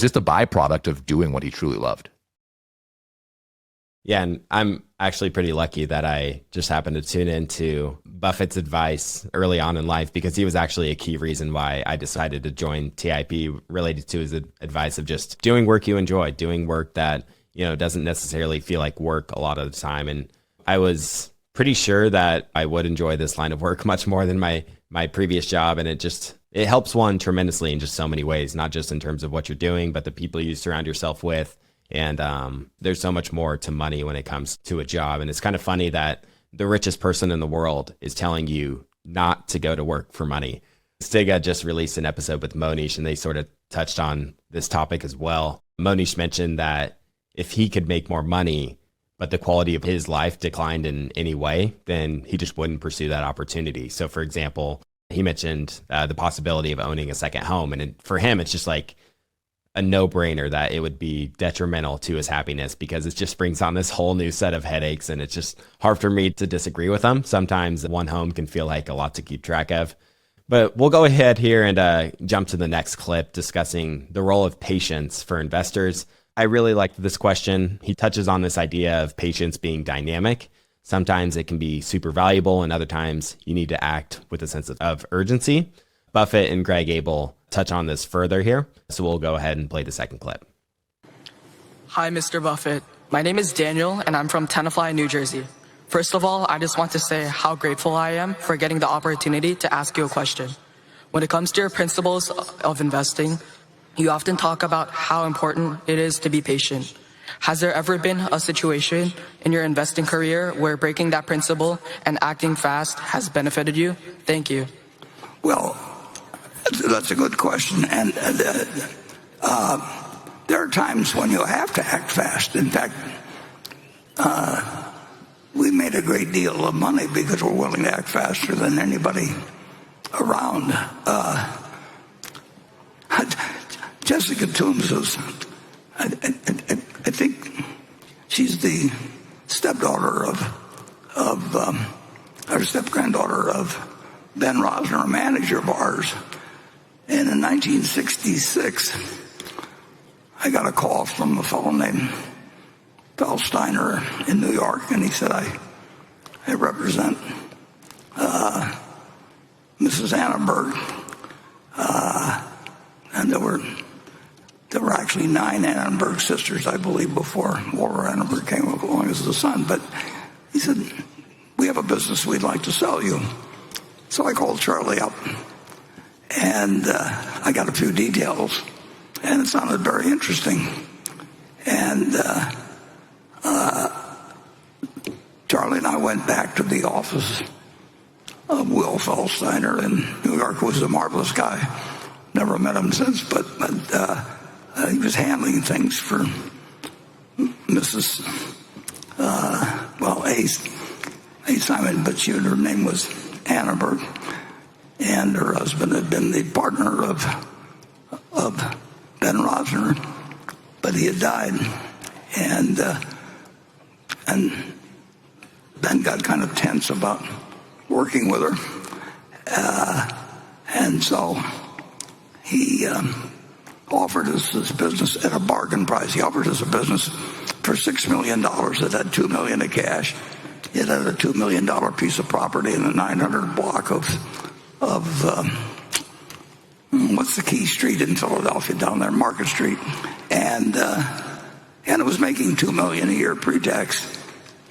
just a byproduct of doing what he truly loved. Yeah, and I'm actually pretty lucky that I just happened to tune into Buffett's advice early on in life, because he was actually a key reason why I decided to join TIP, related to his advice of just doing work you enjoy, doing work that, doesn't necessarily feel like work a lot of the time. And I was pretty sure that I would enjoy this line of work much more than my previous job. And it helps one tremendously in just so many ways, not just in terms of what you're doing, but the people you surround yourself with. And there's so much more to money when it comes to a job. And it's kind of funny that the richest person in the world is telling you not to go to work for money. Stiga just released an episode with Monish, and they sort of touched on this topic as well. Monish mentioned that if he could make more money, but the quality of his life declined in any way, then he just wouldn't pursue that opportunity. So, for example, he mentioned the possibility of owning a second home. And for him, it's just like a no-brainer that it would be detrimental to his happiness, because it just brings on this whole new set of headaches. And it's just hard for me to disagree with him. Sometimes one home can feel like a lot to keep track of. But we'll go ahead here and jump to the next clip discussing the role of patience for investors. I really liked this question. He touches on this idea of patience being dynamic. Sometimes it can be super valuable, and other times you need to act with a sense of urgency. Buffett and Greg Abel touch on this further here. So we'll go ahead and play the second clip. Hi, Mr. Buffett. My name is Daniel, and I'm from Tenafly, New Jersey. First of all, I just want to say how grateful I am for getting the opportunity to ask you a question. When it comes to your principles of investing, you often talk about how important it is to be patient. Has there ever been a situation in your investing career where breaking that principle and acting fast has benefited you? Thank you. Well, that's a good question. And there are times when you have to act fast. In fact, we made a great deal of money because we're willing to act faster than anybody around. Jessica Toombs was, I think she's the stepdaughter or step-granddaughter of Ben Rosner, a manager of ours. And in 1966, I got a call from a fellow named Feldsteiner in New York, and he said, I represent Mrs. Annenberg. And there were actually 9 Annenberg sisters, I believe, before Walter Annenberg came along as the son. But he said, we have a business we'd like to sell you. So I called Charlie up, and I got a few details, and it sounded very interesting. And Charlie and I went back to the office of Will Feldsteiner in New York, who was a marvelous guy. Never met him since, but he was handling things for Mrs. A. Simon, but her name was Annenberg, and her husband had been the partner of Ben Rosner, but he had died, and Ben got kind of tense about working with her, and so he offered us this business at a bargain price. He offered us a business for $6 million that had $2 million in cash. It had a $2 million piece of property in a 900 block of what's the key street in Philadelphia down there, Market Street, and it was making $2 million a year pre-tax,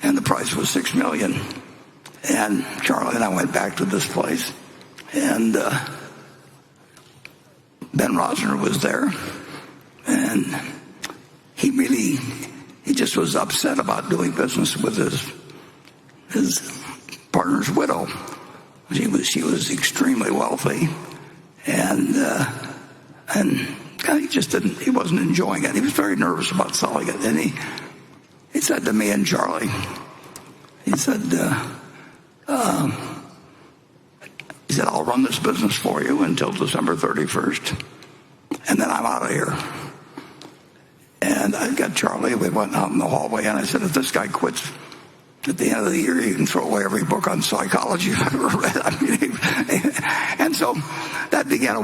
and the price was $6 million. And Charlie and I went back to this place, and Ben Rosner was there, and he just was upset about doing business with his partner's widow. She was extremely wealthy, and he wasn't enjoying it. He was very nervous about selling it, and he said to me and Charlie, he said, I'll run this business for you until December 31st, and then I'm out of here. And I got Charlie, we went out in the hallway, and I said, if this guy quits at the end of the year, you can throw away every book on psychology I've ever read. And so that began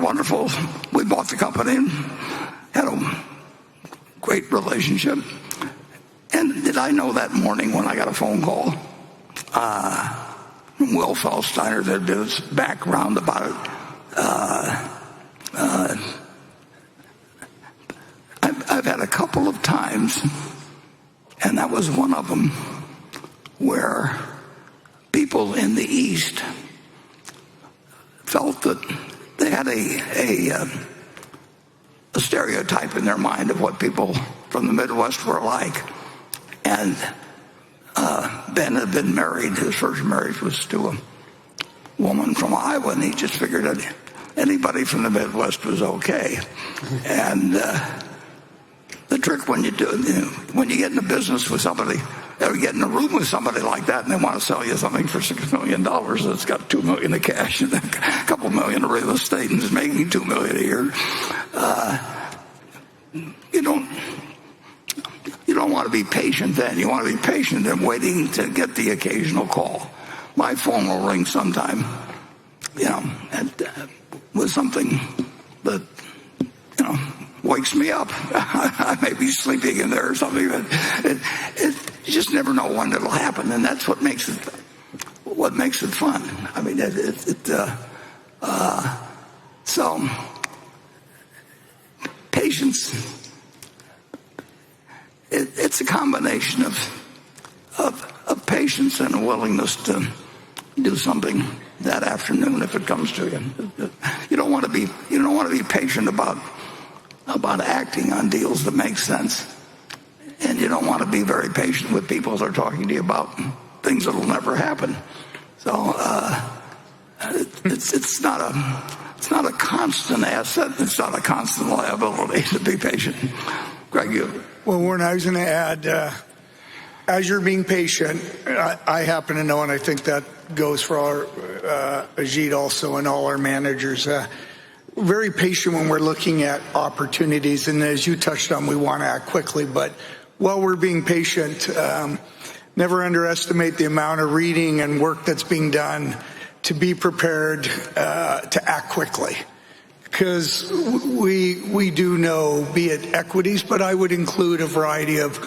we bought the company and had a great relationship. And did I know that morning when I got a phone call from Will Feldsteiner that did his background about it? I've had a couple of times, and that was one of them, where people in the East felt that they had a stereotype in their mind of what people from the Midwest were like. And Ben had been married. His first marriage was to a woman from Iowa, and he just figured that anybody from the Midwest was okay. And the trick when you get in a business with somebody, or get in a room with somebody like that, and they want to sell you something for $6 million that's got $2 million in cash and a couple million of real estate and is making $2 million a year, you don't want to be patient then. You want to be patient and waiting to get the occasional call. My phone will ring sometime, with something that, wakes me up. I may be sleeping in there or something, but you just never know when it'll happen, and that's what makes it fun. I mean, so patience. It's a combination of patience and a willingness to do something that afternoon if it comes to you. You don't want to be patient about acting on deals that make sense, and you don't want to be very patient with people that are talking to you about things that will never happen. So it's not a constant asset. It's not a constant liability to be patient. Greg, you. Well, Warren, I was going to add, as you're being patient, I happen to know, and I think that goes for our Ajit also and all our managers. Very patient when we're looking at opportunities, and as you touched on, we want to act quickly. But while we're being patient, never underestimate the amount of reading and work that's being done to be prepared to act quickly. Because we do know, be it equities, but I would include a variety of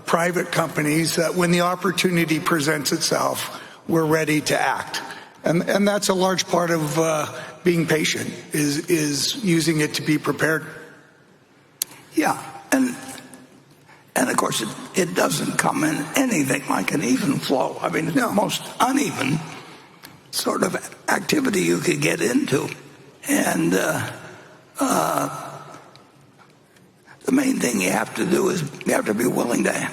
private companies that when the opportunity presents itself, we're ready to act. And that's a large part of being patient, is using it to be prepared. Yeah, and of course it doesn't come in anything like an even flow. I mean, it's the most uneven sort of activity you could get into. And the main thing you have to do is you have to be willing to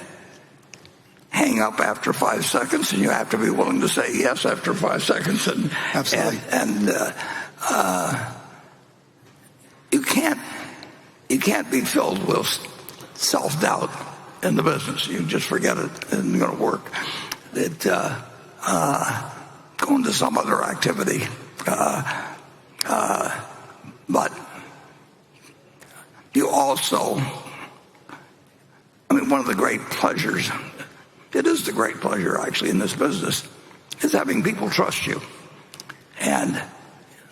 hang up after 5 seconds, and you have to be willing to say yes after 5 seconds. And absolutely. And you can't be filled with self-doubt in the business. You just forget it. It isn't going to work. Go into some other activity. But you also, one of the great pleasures, it is the great pleasure actually in this business, is having people trust you. And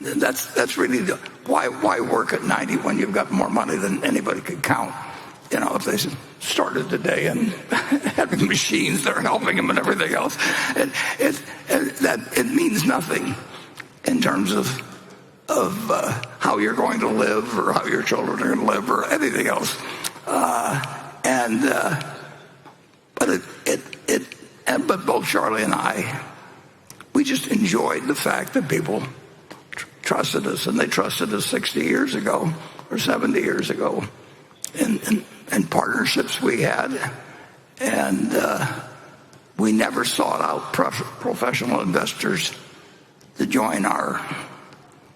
That's really why work at 90 when you've got more money than anybody could count. If they started today and having machines that are helping them and everything else, it means nothing in terms of how you're going to live or how your children are going to live or anything else. But both Charlie and I, we just enjoyed the fact that people trusted us, and they trusted us 60 years ago or 70 years ago in partnerships we had. And we never sought out professional investors to join our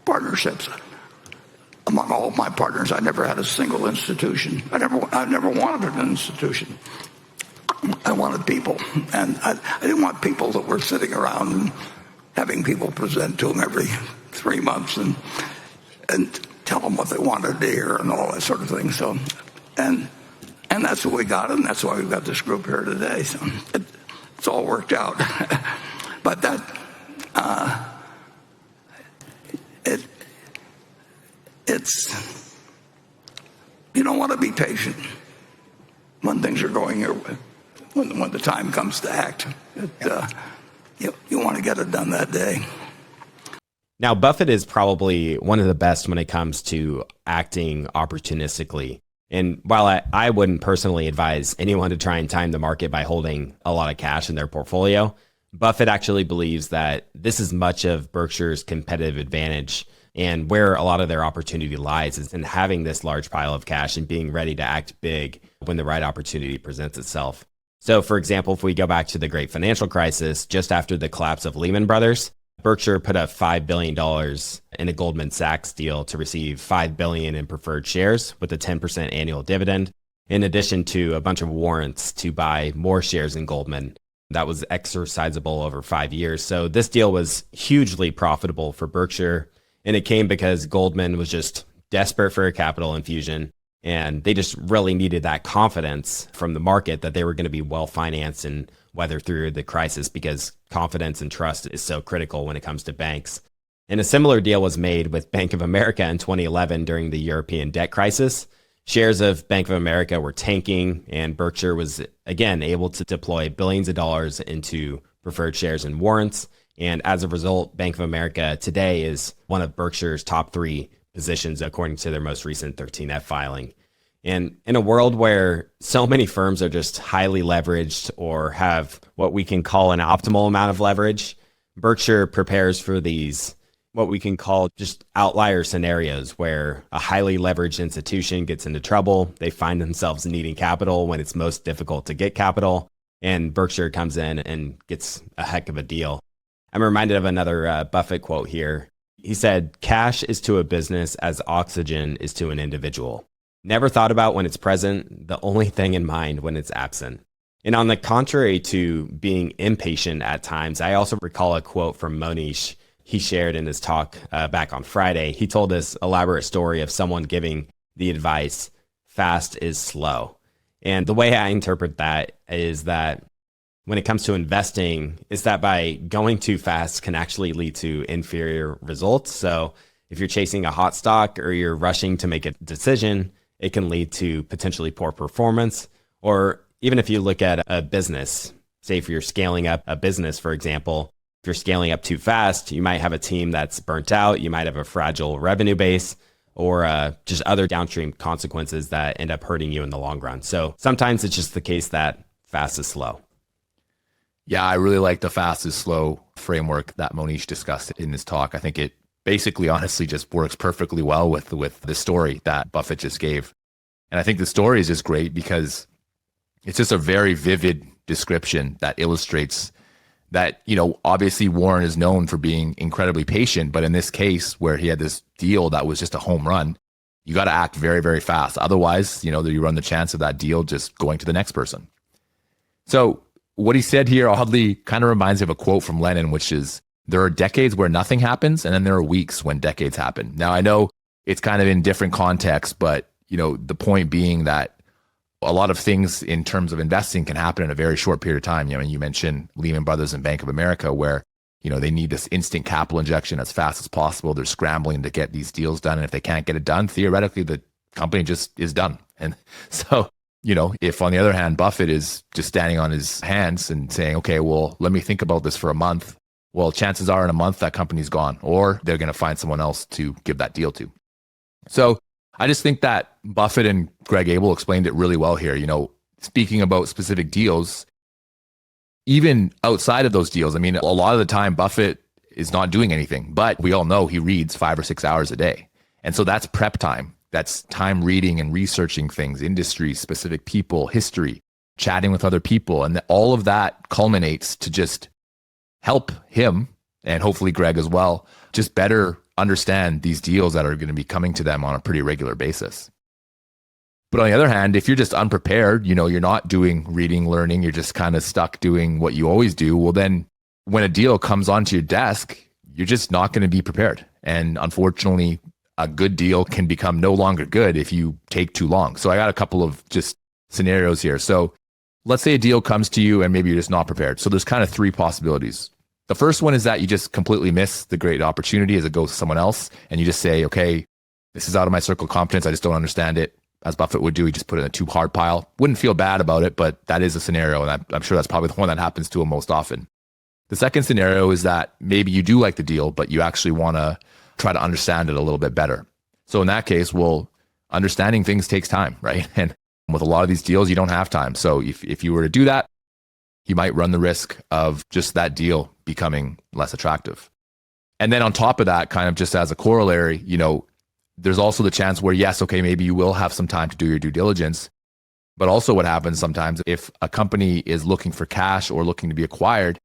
partnerships. Among all of my partners, I never had a single institution. I never wanted an institution. I wanted people, and I didn't want people that were sitting around and having people present to them every 3 months and tell them what they wanted to hear and all that sort of thing. So, and that's what we got, and that's why we've got this group here today. So it's all worked out. But it's you don't want to be patient when things are going your way. When the time comes to act, you want to get it done that day. Now, Buffett is probably one of the best when it comes to acting opportunistically. And while I wouldn't personally advise anyone to try and time the market by holding a lot of cash in their portfolio, Buffett actually believes that this is much of Berkshire's competitive advantage, and where a lot of their opportunity lies is in having this large pile of cash and being ready to act big when the right opportunity presents itself. So, for example, if we go back to the great financial crisis, just after the collapse of Lehman Brothers, Berkshire put up $5 billion in a Goldman Sachs deal to receive $5 billion in preferred shares with a 10% annual dividend, in addition to a bunch of warrants to buy more shares in Goldman. That was exercisable over 5 years. So this deal was hugely profitable for Berkshire, and it came because Goldman was just desperate for a capital infusion. And they just really needed that confidence from the market that they were going to be well financed and weather through the crisis, because confidence and trust is so critical when it comes to banks. And a similar deal was made with Bank of America in 2011 during the European debt crisis. Shares of Bank of America were tanking, and Berkshire was again able to deploy billions of dollars into preferred shares and warrants. And as a result, Bank of America today is one of Berkshire's top 3 positions, according to their most recent 13F filing. And in a world where so many firms are just highly leveraged or have what we can call an optimal amount of leverage, Berkshire prepares for these, what we can call just outlier scenarios where a highly leveraged institution gets into trouble. They find themselves needing capital when it's most difficult to get capital, and Berkshire comes in and gets a heck of a deal. I'm reminded of another Buffett quote here. He said, "Cash is to a business as oxygen is to an individual. Never thought about when it's present, the only thing in mind when it's absent." And on the contrary to being impatient at times, I also recall a quote from Monish he shared in his talk back on Friday. He told this elaborate story of someone giving the advice, fast is slow. And the way I interpret that is that when it comes to investing, is that by going too fast can actually lead to inferior results. So if you're chasing a hot stock or you're rushing to make a decision, it can lead to potentially poor performance. Or even if you look at a business, say if you're scaling up a business, for example, if you're scaling up too fast, you might have a team that's burnt out, you might have a fragile revenue base, or just other downstream consequences that end up hurting you in the long run. So sometimes it's just the case that fast is slow. Yeah, I really like the fast is slow framework that Monish discussed in his talk. I think it basically, honestly, just works perfectly well with the story that Buffett just gave. And I think the story is just great because it's just a very vivid description that illustrates that, obviously Warren is known for being incredibly patient, but in this case where he had this deal that was just a home run, you got to act very, very fast. Otherwise, you run the chance of that deal just going to the next person. So what he said here oddly kind of reminds me of a quote from Lenin, which is, there are decades where nothing happens, and then there are weeks when decades happen. Now, I know it's kind of in different contexts, but the point being that a lot of things in terms of investing can happen in a very short period of time. You mentioned Lehman Brothers and Bank of America, where They need this instant capital injection as fast as possible. They're scrambling to get these deals done. And if they can't get it done, theoretically, the company just is done. And so, if on the other hand, Buffett is just standing on his hands and saying, okay, well, let me think about this for a month. Well, chances are in a month that company's gone, or they're going to find someone else to give that deal to. So I just think that Buffett and Greg Abel explained it really well here. Speaking about specific deals, even outside of those deals, a lot of the time Buffett is not doing anything, but we all know he reads 5 or 6 hours a day. And so that's prep time. That's time reading and researching things, industries, specific people, history, chatting with other people. And all of that culminates to just help him, and hopefully Greg as well, just better understand these deals that are going to be coming to them on a pretty regular basis. But on the other hand, if you're just unprepared, you're not doing reading, learning, you're just kind of stuck doing what you always do, well, then when a deal comes onto your desk, you're just not going to be prepared. And unfortunately, a good deal can become no longer good if you take too long. So I got a couple of just scenarios here. So let's say a deal comes to you and maybe you're just not prepared. So there's kind of 3 possibilities. The first one is that you just completely miss the great opportunity as it goes to someone else. And you just say, okay, this is out of my circle of competence. I just don't understand it. As Buffett would do, he just put it in a too hard pile. Wouldn't feel bad about it, but that is a scenario. And I'm sure that's probably the one that happens to him most often. The second scenario is that maybe you do like the deal, but you actually want to try to understand it a little bit better. So in that case, well, understanding things takes time, right? And with a lot of these deals, you don't have time. So if you were to do that, you might run the risk of just that deal becoming less attractive. And then on top of that, kind of just as a corollary, there's also the chance where, yes, okay, maybe you will have some time to do your due diligence. But also what happens sometimes if a company is looking for cash or looking to be acquired,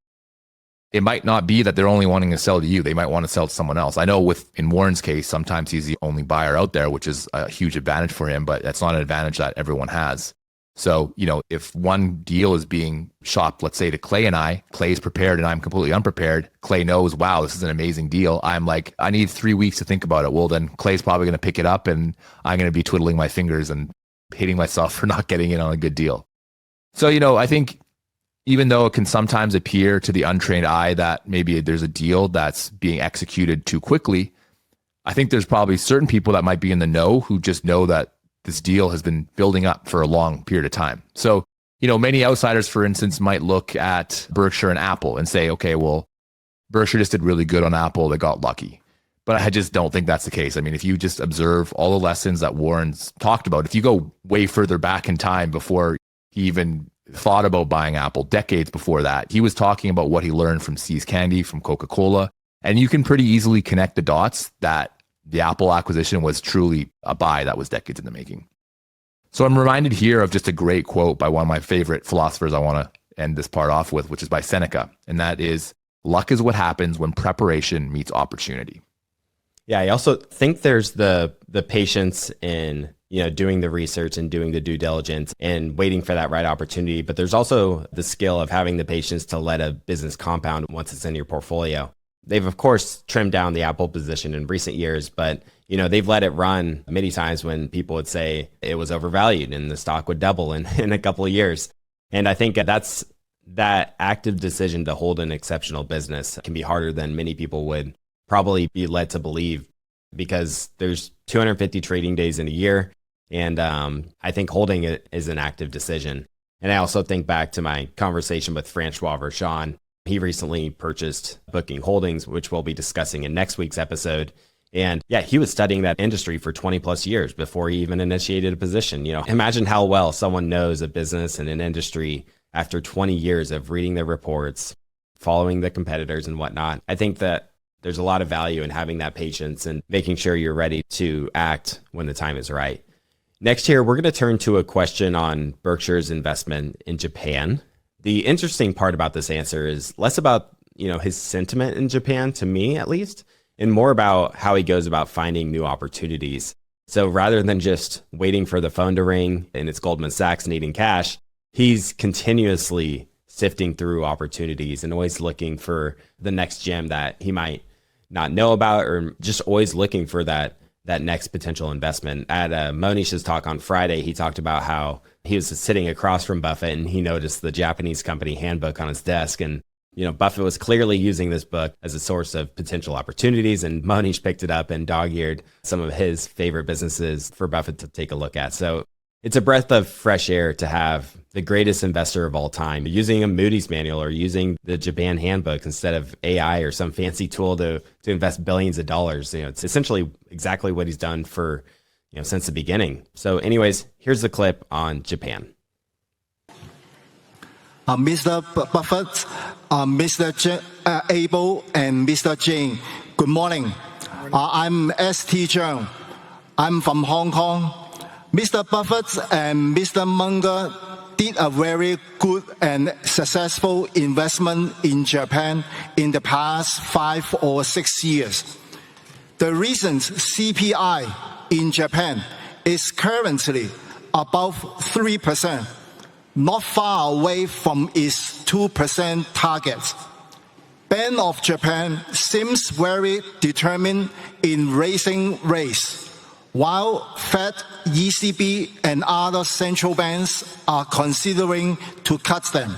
it might not be that they're only wanting to sell to you. They might want to sell to someone else. I know in Warren's case, sometimes he's the only buyer out there, which is a huge advantage for him, but that's not an advantage that everyone has. So, if one deal is being shopped, let's say to Clay and I, Clay's prepared and I'm completely unprepared. Clay knows, wow, this is an amazing deal. I'm like, I need 3 weeks to think about it. Well, then Clay's probably going to pick it up and I'm going to be twiddling my fingers and hating myself for not getting in on a good deal. So, I think even though it can sometimes appear to the untrained eye that maybe there's a deal that's being executed too quickly, I think there's probably certain people that might be in the know who just know that this deal has been building up for a long period of time. So, many outsiders, for instance, might look at Berkshire and Apple and say, okay, well, Berkshire just did really good on Apple. They got lucky. But I just don't think that's the case. If you just observe all the lessons that Warren's talked about, if you go way further back in time before he even thought about buying Apple, decades before that, he was talking about what he learned from See's Candy, from Coca-Cola. And you can pretty easily connect the dots that the Apple acquisition was truly a buy that was decades in the making. So I'm reminded here of just a great quote by one of my favorite philosophers I want to end this part off with, which is by Seneca. And that is, luck is what happens when preparation meets opportunity. Yeah, I also think there's the patience in doing the research and doing the due diligence and waiting for that right opportunity. But there's also the skill of having the patience to let a business compound once it's in your portfolio. They've, of course, trimmed down the Apple position in recent years, but they've let it run many times when people would say it was overvalued and the stock would double in a couple of years. And I think that's that active decision to hold an exceptional business can be harder than many people would probably be led to believe, because there's 250 trading days in a year. And I think holding it is an active decision. And I also think back to my conversation with Francois Verchon. He recently purchased Booking Holdings, which we'll be discussing in next week's episode. And yeah, he was studying that industry for 20 plus years before he even initiated a position. Imagine how well someone knows a business and an industry after 20 years of reading the reports, following the competitors and whatnot. I think that there's a lot of value in having that patience and making sure you're ready to act when the time is right. Next here, we're going to turn to a question on Berkshire's investment in Japan. The interesting part about this answer is less about, his sentiment in Japan, to me at least, and more about how he goes about finding new opportunities. So rather than just waiting for the phone to ring and it's Goldman Sachs needing cash, he's continuously sifting through opportunities and always looking for the next gem that he might not know about, or just always looking for that next potential investment. At Monish's talk on Friday, he talked about how he was sitting across from Buffett and he noticed the Japanese company handbook on his desk. And Buffett was clearly using this book as a source of potential opportunities, and Mohnish picked it up and dog-eared some of his favorite businesses for Buffett to take a look at. So it's a breath of fresh air to have the greatest investor of all time using a Moody's manual or using the Japan handbook instead of AI or some fancy tool to invest billions of dollars. It's essentially exactly what he's done for, since the beginning. So anyways, here's the clip on Japan. Mr. Buffett, Mr. Abel, and Mr. Jain, good morning. I'm St. Jain. I'm from Hong Kong. Mr. Buffett and Mr. Munger did a very good and successful investment in Japan in the past 5 or 6 years. The recent CPI in Japan is currently above 3%, not far away from its 2% target. Bank of Japan seems very determined in raising rates, while Fed, ECB, and other central banks are considering to cut them.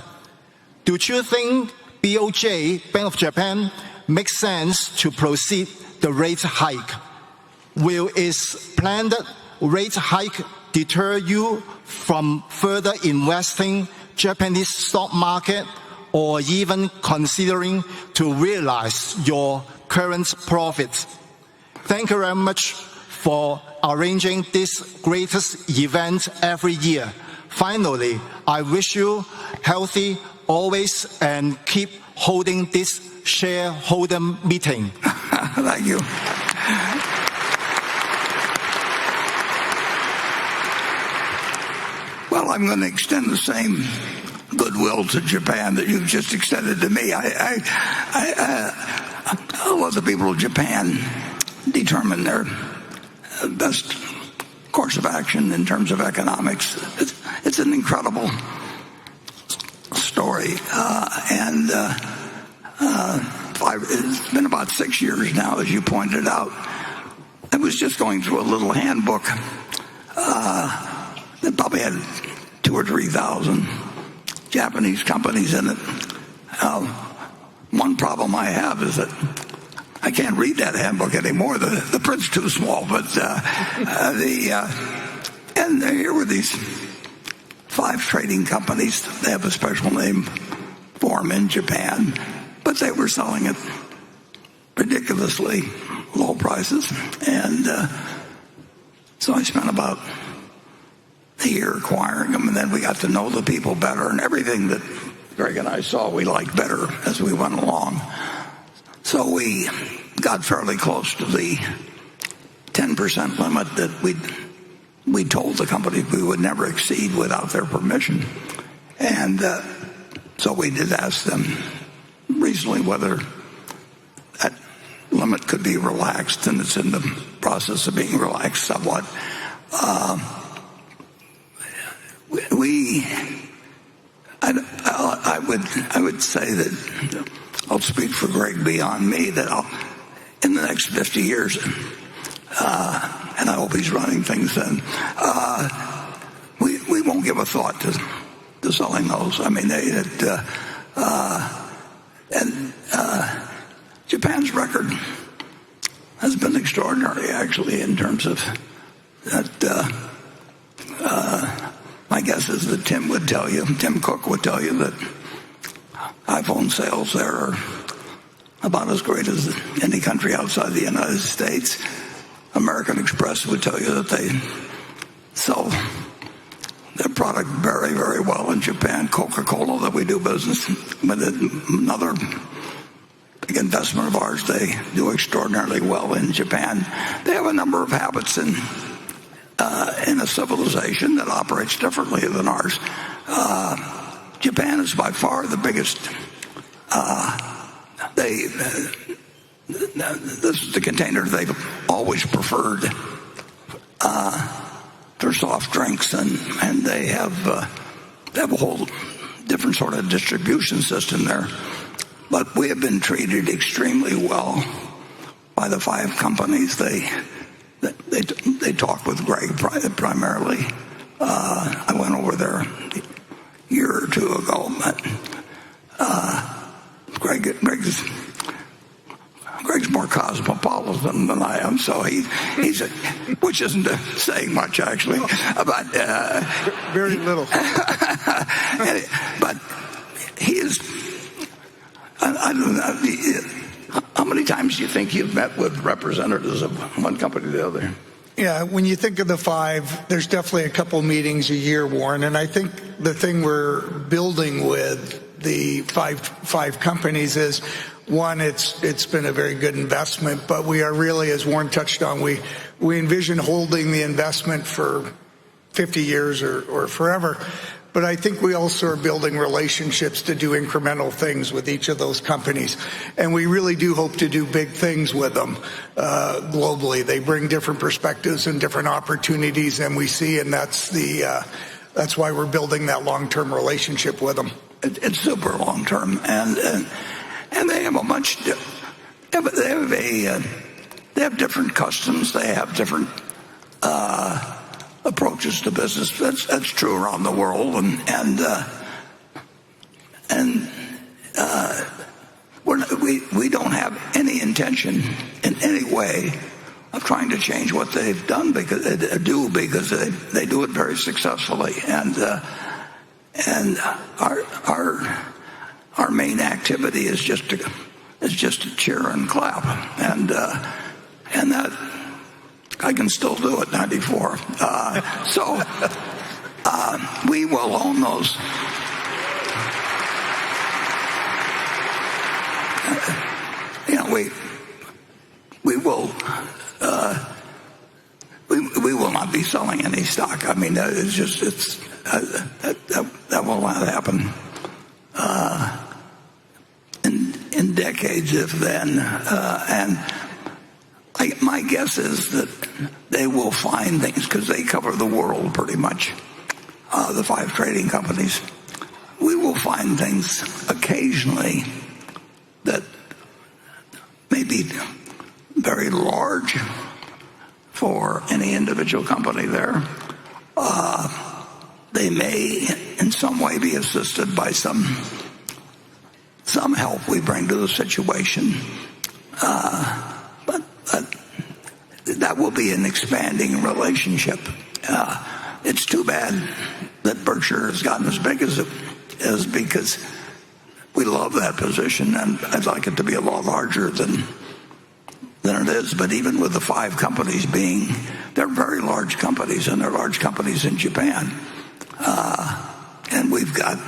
Do you think BOJ, Bank of Japan, makes sense to proceed the rate hike? Will its planned rate hike deter you from further investing Japanese stock market or even considering to realize your current profits? Thank you very much for arranging this greatest event every year. Finally, I wish you healthy always and keep holding this shareholder meeting. Thank you. Well, I'm going to extend the same goodwill to Japan that you've just extended to me. I let the people of Japan determine their best course of action in terms of economics. It's an incredible story. It's been about 6 years now, as you pointed out. I was just going through a little handbook that probably had 2,000 or 3,000 Japanese companies in it. One problem I have is that I can't read that handbook anymore. The print's too small. But and here were these 5 trading companies. They have a special name for them in Japan, but they were selling at ridiculously low prices. And so I spent about a year acquiring them, and then we got to know the people better, and everything that Greg and I saw we liked better as we went along. So we got fairly close to the 10% limit that we told the company we would never exceed without their permission. And so we did ask them recently whether that limit could be relaxed, and it's in the process of being relaxed somewhat. I would say that I'll speak for Greg beyond me that in the next 50 years, and I hope he's running things then, we won't give a thought to selling those. I mean, Japan's record has been extraordinary, actually, in terms of that. My guess is that Tim Cook would tell you that iPhone sales there are about as great as any country outside the United States. American Express would tell you that they sell their product very, very well in Japan. Coca-Cola, that we do business with, another big investment of ours, they do extraordinarily well in Japan. They have a number of habits in a civilization that operates differently than ours. Japan is by far the biggest. This is the container they've always preferred for soft drinks, and they have a whole different sort of distribution system there. But we have been treated extremely well by the 5 companies. They talk with Greg primarily. I went over there a year or 2 ago. Greg's more cosmopolitan than I am, so he's which isn't saying much actually, but Very little. but he is. I don't know. How many times do you think you've met with representatives of one company to the other? Yeah, when you think of the five, there's definitely a couple meetings a year, Warren. And I think the thing we're building with the five companies is, one, it's been a very good investment, but we are really, as Warren touched on, we envision holding the investment for 50 years or forever. But I think we also are building relationships to do incremental things with each of those companies. And we really do hope to do big things with them globally. They bring different perspectives and different opportunities than we see, and that's why we're building that long-term relationship with them. It's super long-term, and they have a bunch. They have different customs. They have different approaches to business. That's true around the world, we don't have any intention in any way of trying to change what they've done because they do it very successfully, and our main activity is just to cheer and clap, and that I can still do at 94. So we will own those. We will not be selling any stock. I mean, that will not happen in decades, if then. And my guess is that they will find things, because they cover the world pretty much, the five trading companies. We will find things occasionally that may be very large for any individual company there. They may in some way be assisted by some help we bring to the situation. But that will be an expanding relationship. It's too bad that Berkshire has gotten as big as it is, because we love that position, and I'd like it to be a lot larger than it is. But even with the five companies they're very large companies, and they're large companies in Japan. And we've got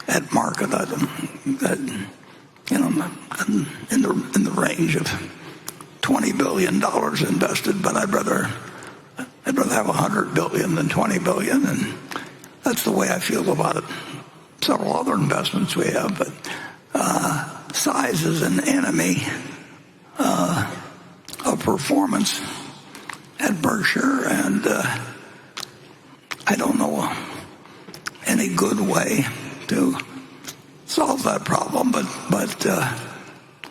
at market, in the range of $20 billion invested, but I'd rather have $100 billion than $20 billion, and that's the way I feel about it. Several other investments we have, but size is an enemy of performance at Berkshire, and I don't know any good way to solve that problem, but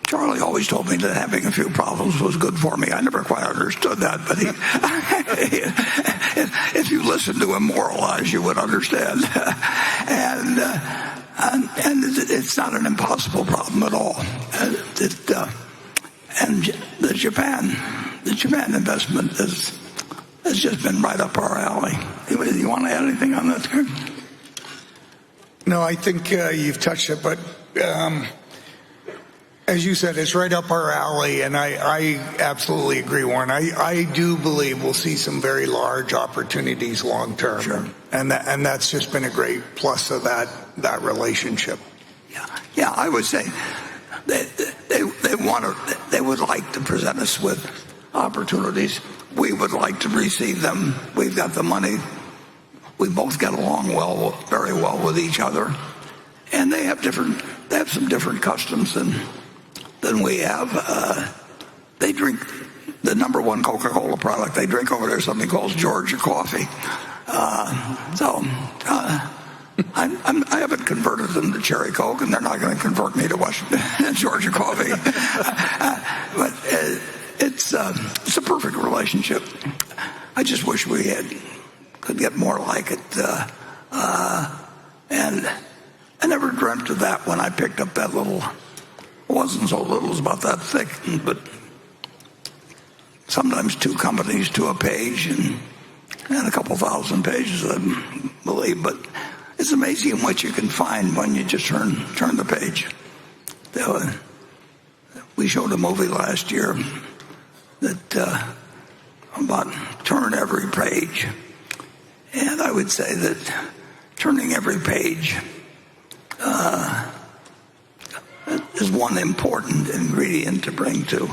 Charlie always told me that having a few problems was good for me. I never quite understood that, but if you listen to him moralize, you would understand. And it's not an impossible problem at all. And the Japan investment has just been right up our alley. You want to add anything on that, Kurt? No, I think you've touched it, but as you said, it's right up our alley, and I absolutely agree, Warren. I do believe we'll see some very large opportunities long term, sure. and that's just been a great plus of that relationship. Yeah, I would say they would like to present us with opportunities. We would like to receive them. We've got the money. We both get along very well with each other, and they have some different customs than we have. They drink the number one Coca-Cola product they drink over there, something called Georgia coffee. I haven't converted them to Cherry Coke, and they're not going to convert me to Georgia coffee. But it's a perfect relationship. I just wish we could get more like it. And I never dreamt of that when I picked up that little, it wasn't so little, it was about that thick, but sometimes 2 companies to a page and a couple thousand pages, I believe. But it's amazing what you can find when you just turn the page. We showed a movie last year that about turn every page. And I would say that turning every page is one important ingredient to bring to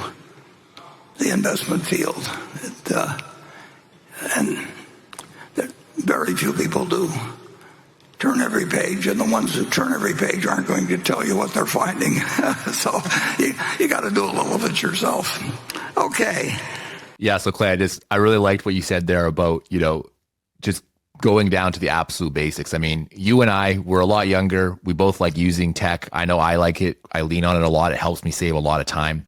the investment field. And very few people do turn every page, and the ones who turn every page aren't going to tell you what they're finding. So you got to do a little of it yourself. Okay. Yeah. So Clay, I really liked what you said there about, just going down to the absolute basics. I mean, you and I were a lot younger. We both like using tech. I know I like it. I lean on it a lot. It helps me save a lot of time.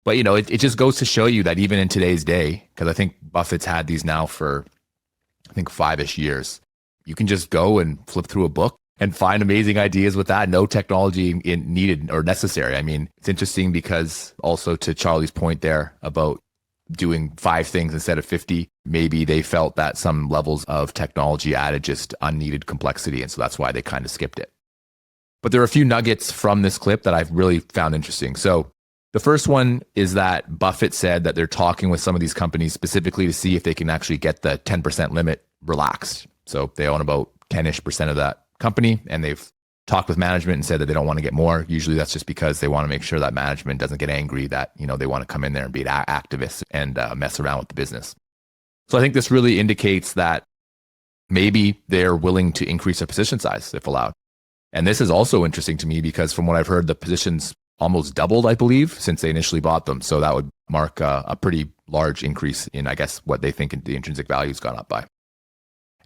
But, it just goes to show you that even in today's day, because I think Buffett's had these now for, 5-ish years, you can just go and flip through a book and find amazing ideas with that. No technology needed or necessary. I mean, it's interesting because also to Charlie's point there about doing 5 things instead of 50, maybe they felt that some levels of technology added just unneeded complexity. And so that's why they kind of skipped it. But there are a few nuggets from this clip that I've really found interesting. So the first one is that Buffett said that they're talking with some of these companies specifically to see if they can actually get the 10% limit relaxed. So they own about 10-ish% of that company, and they've talked with management and said that they don't want to get more. Usually that's just because they want to make sure that management doesn't get angry that, they want to come in there and be activists and mess around with the business. So I think this really indicates that maybe they're willing to increase their position size if allowed. And this is also interesting to me because from what I've heard, the positions almost doubled, I believe, since they initially bought them. So that would mark a pretty large increase in, I guess, what they think the intrinsic value has gone up by.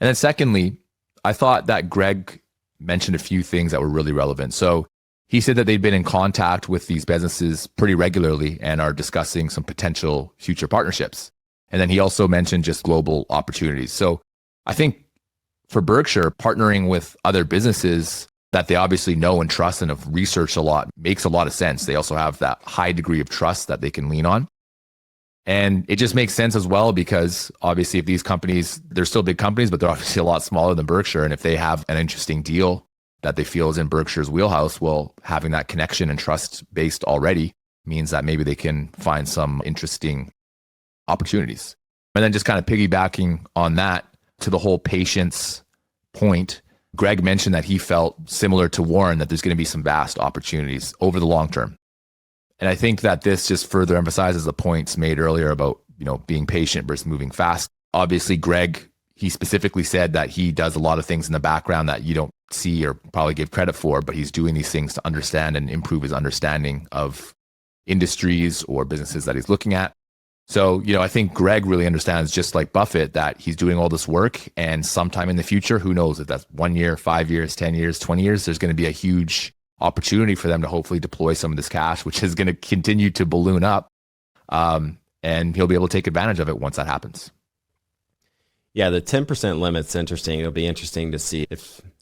And then secondly, I thought that Greg mentioned a few things that were really relevant. So he said that they'd been in contact with these businesses pretty regularly and are discussing some potential future partnerships. And then he also mentioned just global opportunities. So I think for Berkshire, partnering with other businesses that they obviously know and trust and have researched a lot makes a lot of sense. They also have that high degree of trust that they can lean on. And it just makes sense as well because obviously if these companies, they're still big companies, but they're obviously a lot smaller than Berkshire. And if they have an interesting deal that they feel is in Berkshire's wheelhouse, well, having that connection and trust based already means that maybe they can find some interesting opportunities. And then just kind of piggybacking on that to the whole patience point, Greg mentioned that he felt similar to Warren, that there's going to be some vast opportunities over the long term. And I think that this just further emphasizes the points made earlier about, being patient versus moving fast. Obviously, Greg, he specifically said that he does a lot of things in the background that you don't see or probably give credit for, but he's doing these things to understand and improve his understanding of industries or businesses that he's looking at. So, I think Greg really understands, just like Buffett, that he's doing all this work and sometime in the future, who knows if that's 1 year, 5 years, 10 years, 20 years, there's going to be a huge opportunity for them to hopefully deploy some of this cash, which is going to continue to balloon up. And he'll be able to take advantage of it once that happens. Yeah, the 10% limit's interesting. It'll be interesting to see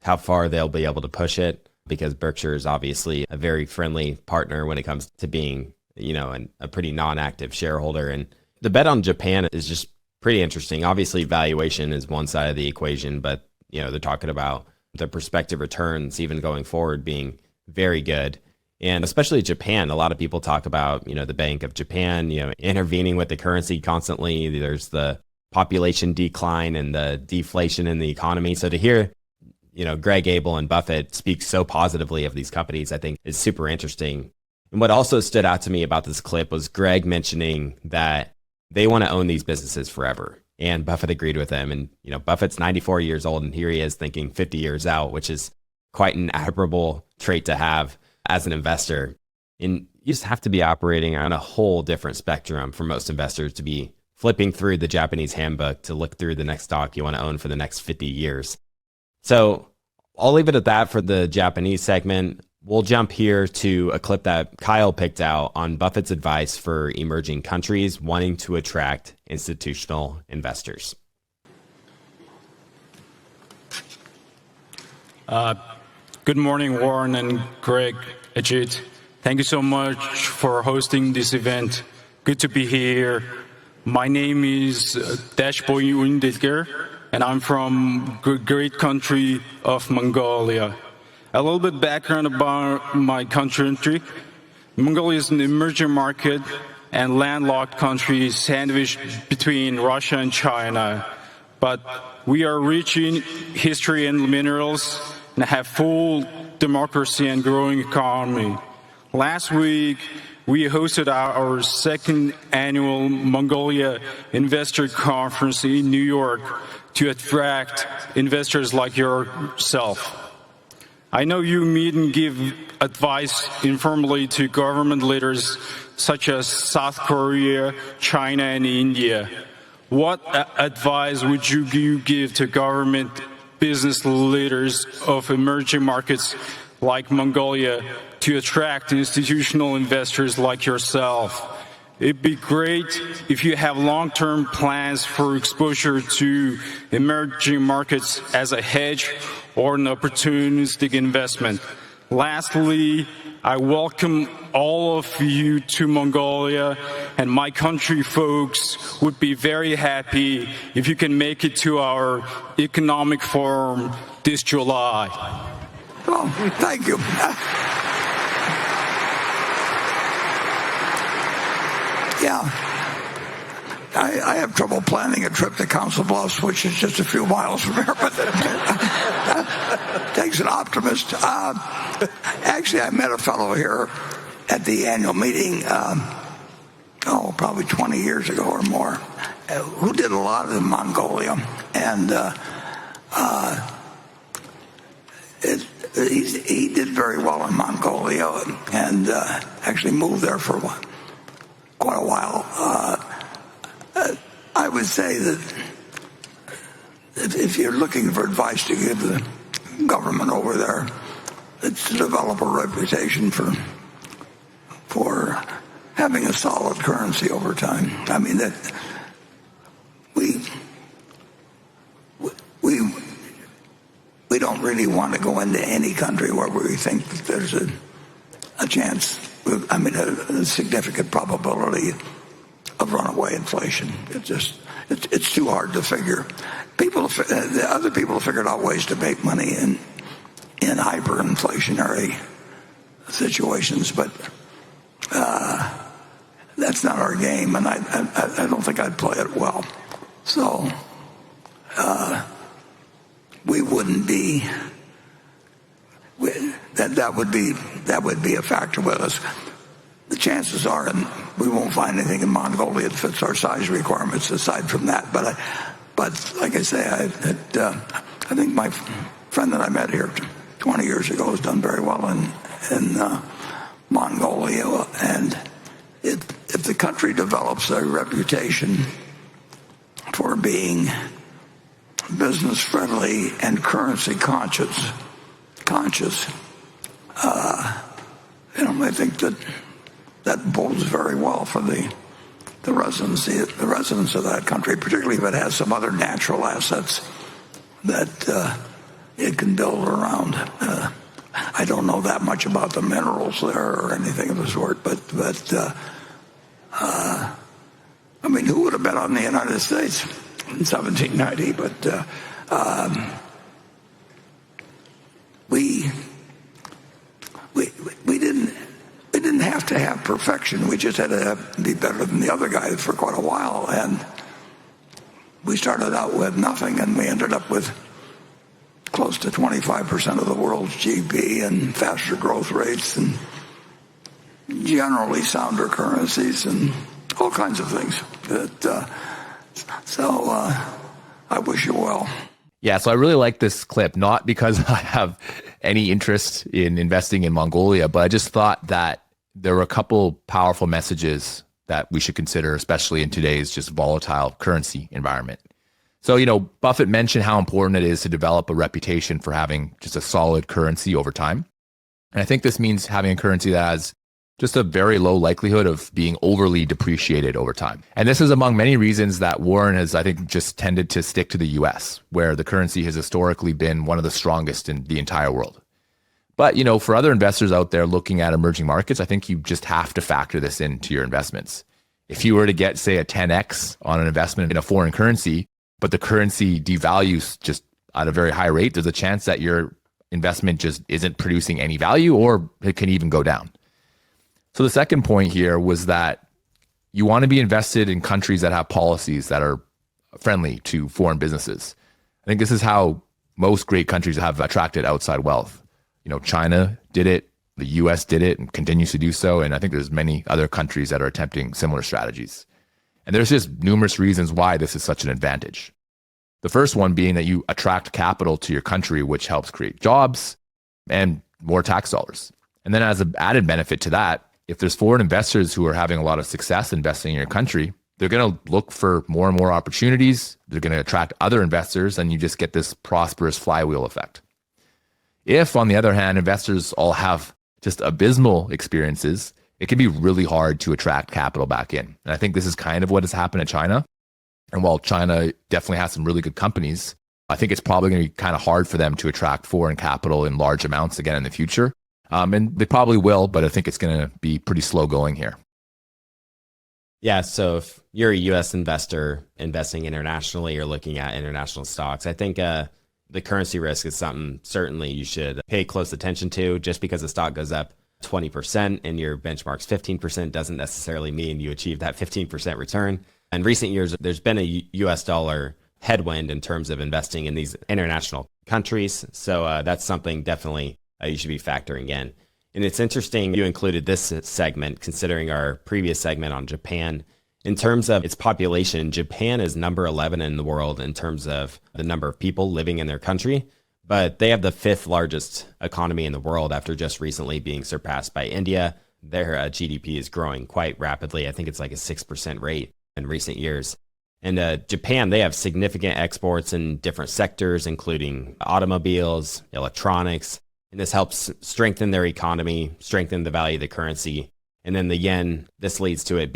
how far they'll be able to push it, because Berkshire is obviously a very friendly partner when it comes to being, a pretty non-active shareholder. And the bet on Japan is just pretty interesting. Obviously, valuation is one side of the equation, but, they're talking about the prospective returns even going forward being very good. And especially Japan, a lot of people talk about, the Bank of Japan, intervening with the currency constantly. There's the population decline and the deflation in the economy. So to hear, Greg Abel and Buffett speak so positively of these companies, I think is super interesting. And what also stood out to me about this clip was Greg mentioning that they want to own these businesses forever. And Buffett agreed with him. And, Buffett's 94 years old and here he is thinking 50 years out, which is quite an admirable trait to have as an investor. And you just have to be operating on a whole different spectrum for most investors to be flipping through the Japanese handbook to look through the next stock you want to own for the next 50 years. So I'll leave it at that for the Japanese segment. We'll jump here to a clip that Kyle picked out on Buffett's advice for emerging countries wanting to attract institutional investors. Good morning, Warren and Greg, Ajit. Thank you so much for hosting this event. Good to be here. My name is Dashboy Undidger, and I'm from great country of Mongolia. A little bit background about my country. Mongolia is an emerging market and landlocked country sandwiched between Russia and China. But we are rich in history and minerals and have full democracy and growing economy. Last week, we hosted our second annual Mongolia Investor Conference in New York to attract investors like yourself. I know you meet and give advice informally to government leaders such as South Korea, China, and India. What advice would you give to government business leaders of emerging markets like Mongolia to attract institutional investors like yourself? It'd be great if you have long-term plans for exposure to emerging markets as a hedge or an opportunistic investment. Lastly, I welcome all of you to Mongolia, and my country folks would be very happy if you can make it to our economic forum this July. Oh, thank you. Yeah. I have trouble planning a trip to Council Bluffs, which is just a few miles from here, but it takes an optimist. Actually, I met a fellow here at the annual meeting, probably 20 years ago or more, who did a lot in Mongolia. And he did very well in Mongolia and actually moved there for quite a while. I would say that if you're looking for advice to give the government over there, it's to develop a reputation for having a solid currency over time. I mean, that we don't really want to go into any country where we think that there's a chance, a significant probability of runaway inflation. It's too hard to figure. Other people have figured out ways to make money in hyperinflationary situations, but that's not our game, and I don't think I'd play it well. So we wouldn't be. That would be a factor with us. The chances are, and we won't find anything in Mongolia that fits our size requirements aside from that. But like I say, I think my friend that I met here 20 years ago has done very well in Mongolia. And if the country develops a reputation for being business friendly and currency conscious, I think that bodes very well for the residents of that country, particularly if it has some other natural assets that it can build around. I don't know that much about the minerals there or anything of the sort, but who would have bet on the United States in 1790? But we didn't have to have perfection. We just had to be better than the other guy for quite a while. And we started out with nothing, and we ended up with close to 25% of the world's GDP and faster growth rates and generally sounder currencies and all kinds of things. I wish you well. Yeah, so I really like this clip, not because I have any interest in investing in Mongolia, but I just thought that there were a couple powerful messages that we should consider, especially in today's just volatile currency environment. So, Buffett mentioned how important it is to develop a reputation for having just a solid currency over time. And I think this means having a currency that has just a very low likelihood of being overly depreciated over time. And this is among many reasons that Warren has, I think, just tended to stick to the US, where the currency has historically been one of the strongest in the entire world. But, for other investors out there looking at emerging markets, I think you just have to factor this into your investments. If you were to get, say, a 10x on an investment in a foreign currency, but the currency devalues just at a very high rate, there's a chance that your investment just isn't producing any value, or it can even go down. So the second point here was that you want to be invested in countries that have policies that are friendly to foreign businesses. I think this is how most great countries have attracted outside wealth. China did it, the US did it and continues to do so. And I think there's many other countries that are attempting similar strategies. And there's just numerous reasons why this is such an advantage. The first one being that you attract capital to your country, which helps create jobs and more tax dollars. And then as an added benefit to that, if there's foreign investors who are having a lot of success investing in your country, they're going to look for more and more opportunities. They're going to attract other investors, and you just get this prosperous flywheel effect. If, on the other hand, investors all have just abysmal experiences, it can be really hard to attract capital back in. And I think this is kind of what has happened in China. And while China definitely has some really good companies, I think it's probably going to be kind of hard for them to attract foreign capital in large amounts again in the future. And they probably will, but I think it's going to be pretty slow going here. Yeah, so if you're a U.S. investor investing internationally or looking at international stocks, I think the currency risk is something certainly you should pay close attention to. Just because the stock goes up 20% and your benchmark's 15% doesn't necessarily mean you achieve that 15% return. In recent years, there's been a US dollar headwind in terms of investing in these international countries. So that's something definitely you should be factoring in. And it's interesting you included this segment considering our previous segment on Japan. In terms of its population, Japan is number 11 in the world in terms of the number of people living in their country, but they have the 5th largest economy in the world after just recently being surpassed by India. Their GDP is growing quite rapidly. I think it's like a 6% rate in recent years. And Japan, they have significant exports in different sectors, including automobiles, electronics, and this helps strengthen their economy, strengthen the value of the currency. And then the yen, this leads to it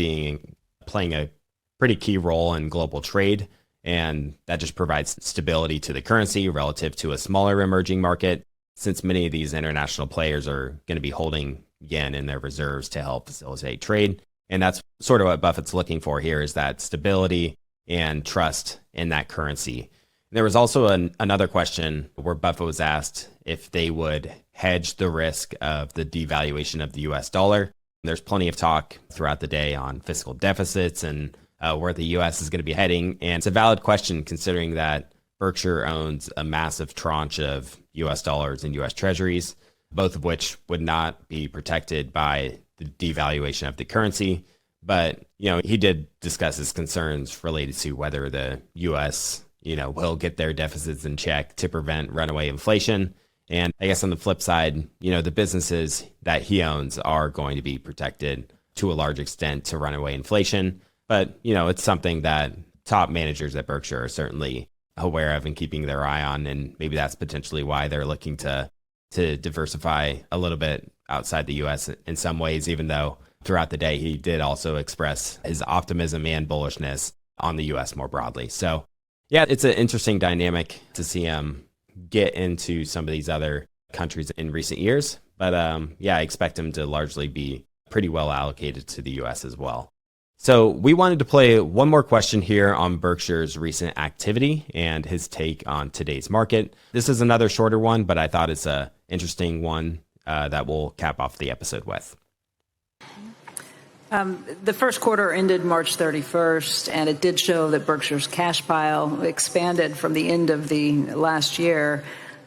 playing a pretty key role in global trade. And that just provides stability to the currency relative to a smaller emerging market, since many of these international players are going to be holding yen in their reserves to help facilitate trade. And that's sort of what Buffett's looking for here, is that stability and trust in that currency. There was also another question where Buffett was asked if they would hedge the risk of the devaluation of the US dollar. There's plenty of talk throughout the day on fiscal deficits and where the U.S. is going to be heading. And it's a valid question considering that Berkshire owns a massive tranche of U.S. dollars and U.S. treasuries, both of which would not be protected by the devaluation of the currency. But, he did discuss his concerns related to whether the U.S., will get their deficits in check to prevent runaway inflation. And I guess on the flip side, the businesses that he owns are going to be protected to a large extent to runaway inflation. But, it's something that top managers at Berkshire are certainly aware of and keeping their eye on. And maybe that's potentially why they're looking to diversify a little bit outside the U.S. in some ways, even though throughout the day he did also express his optimism and bullishness on the U.S. more broadly. So, yeah, it's an interesting dynamic to see him get into some of these other countries in recent years. But I expect him to largely be pretty well allocated to the US as well. So we wanted to play one more question here on Berkshire's recent activity and his take on today's market. This is another shorter one, but I thought it's an interesting one that we'll cap off the episode with. The first quarter ended March 31st, and it did show that Berkshire's cash pile expanded from the end of the last year.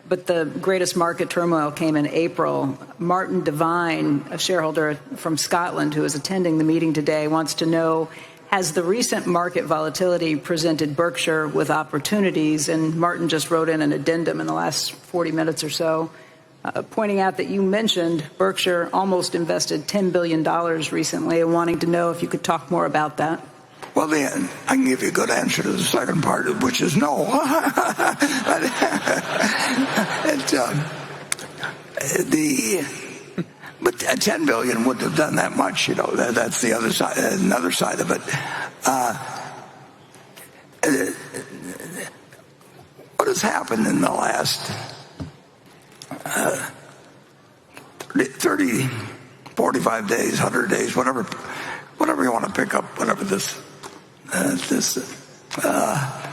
But the greatest market turmoil came in April. Martin Devine, a shareholder from Scotland who is attending the meeting today, wants to know, has the recent market volatility presented Berkshire with opportunities? And Martin just wrote in an addendum in the last 40 minutes or so, pointing out that you mentioned Berkshire almost invested $10 billion recently, and wanting to know if you could talk more about that. Well, then, I can give you a good answer to the second part, which is no. But $10 billion wouldn't have done that much, That's the other side, another side of it. What has happened in the last 30, 45 days, 100 days, whatever you want to pick up, whatever this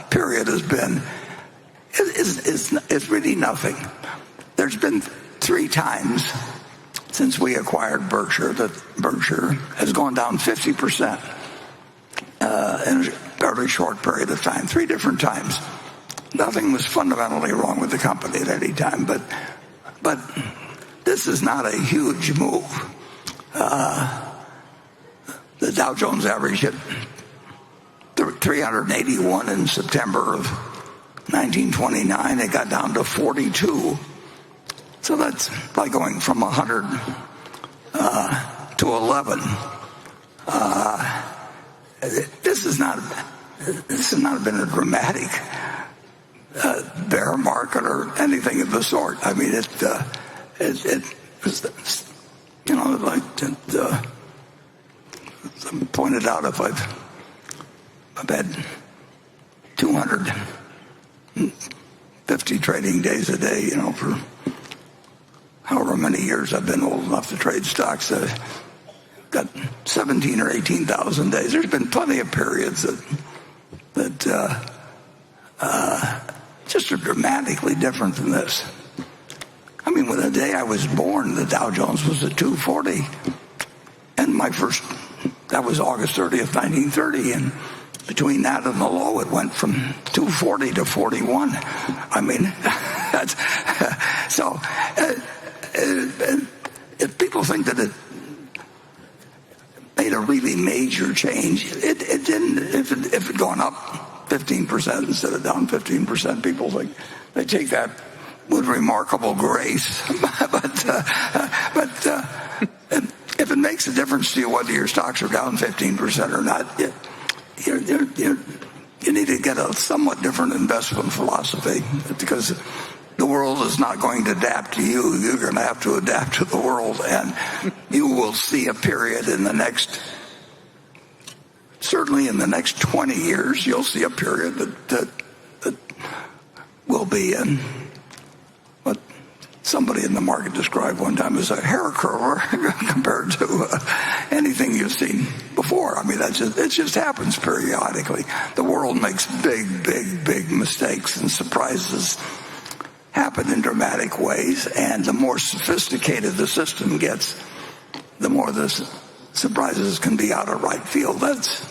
period has been, it's really nothing. There's been 3 times since we acquired Berkshire that Berkshire has gone down 50% in a fairly short period of time. 3 different times. Nothing was fundamentally wrong with the company at any time, but this is not a huge move. The Dow Jones average hit 381 in September of 1929. It got down to 42. So that's like going from 100 to 11. This has not been a dramatic bear market or anything of the sort. I mean, it was, like some pointed out, if I've had 250 trading days a day, for however many years I've been old enough to trade stocks. Got 17 or 18,000 days. There's been plenty of periods that just are dramatically different than this. I mean, when the day I was born, the Dow Jones was at 240, and that was August 30th, 1930, and between that and the low, it went from 240 to 41. I mean, that's so. If people think that it made a really major change, it didn't. If it had gone up 15% instead of down 15%, people think they take that with remarkable grace. but if it makes a difference to you whether your stocks are down 15% or not, you need to get a somewhat different investment philosophy, because the world is not going to adapt to you. You're going to have to adapt to the world, and you will see a period certainly in the next 20 years, you'll see a period that will be in what somebody in the market described one time as a hair curler compared to anything you've seen before. I mean, it just happens periodically. The world makes big mistakes, and surprises happen in dramatic ways, and the more sophisticated the system gets, the more the surprises can be out of right field. That's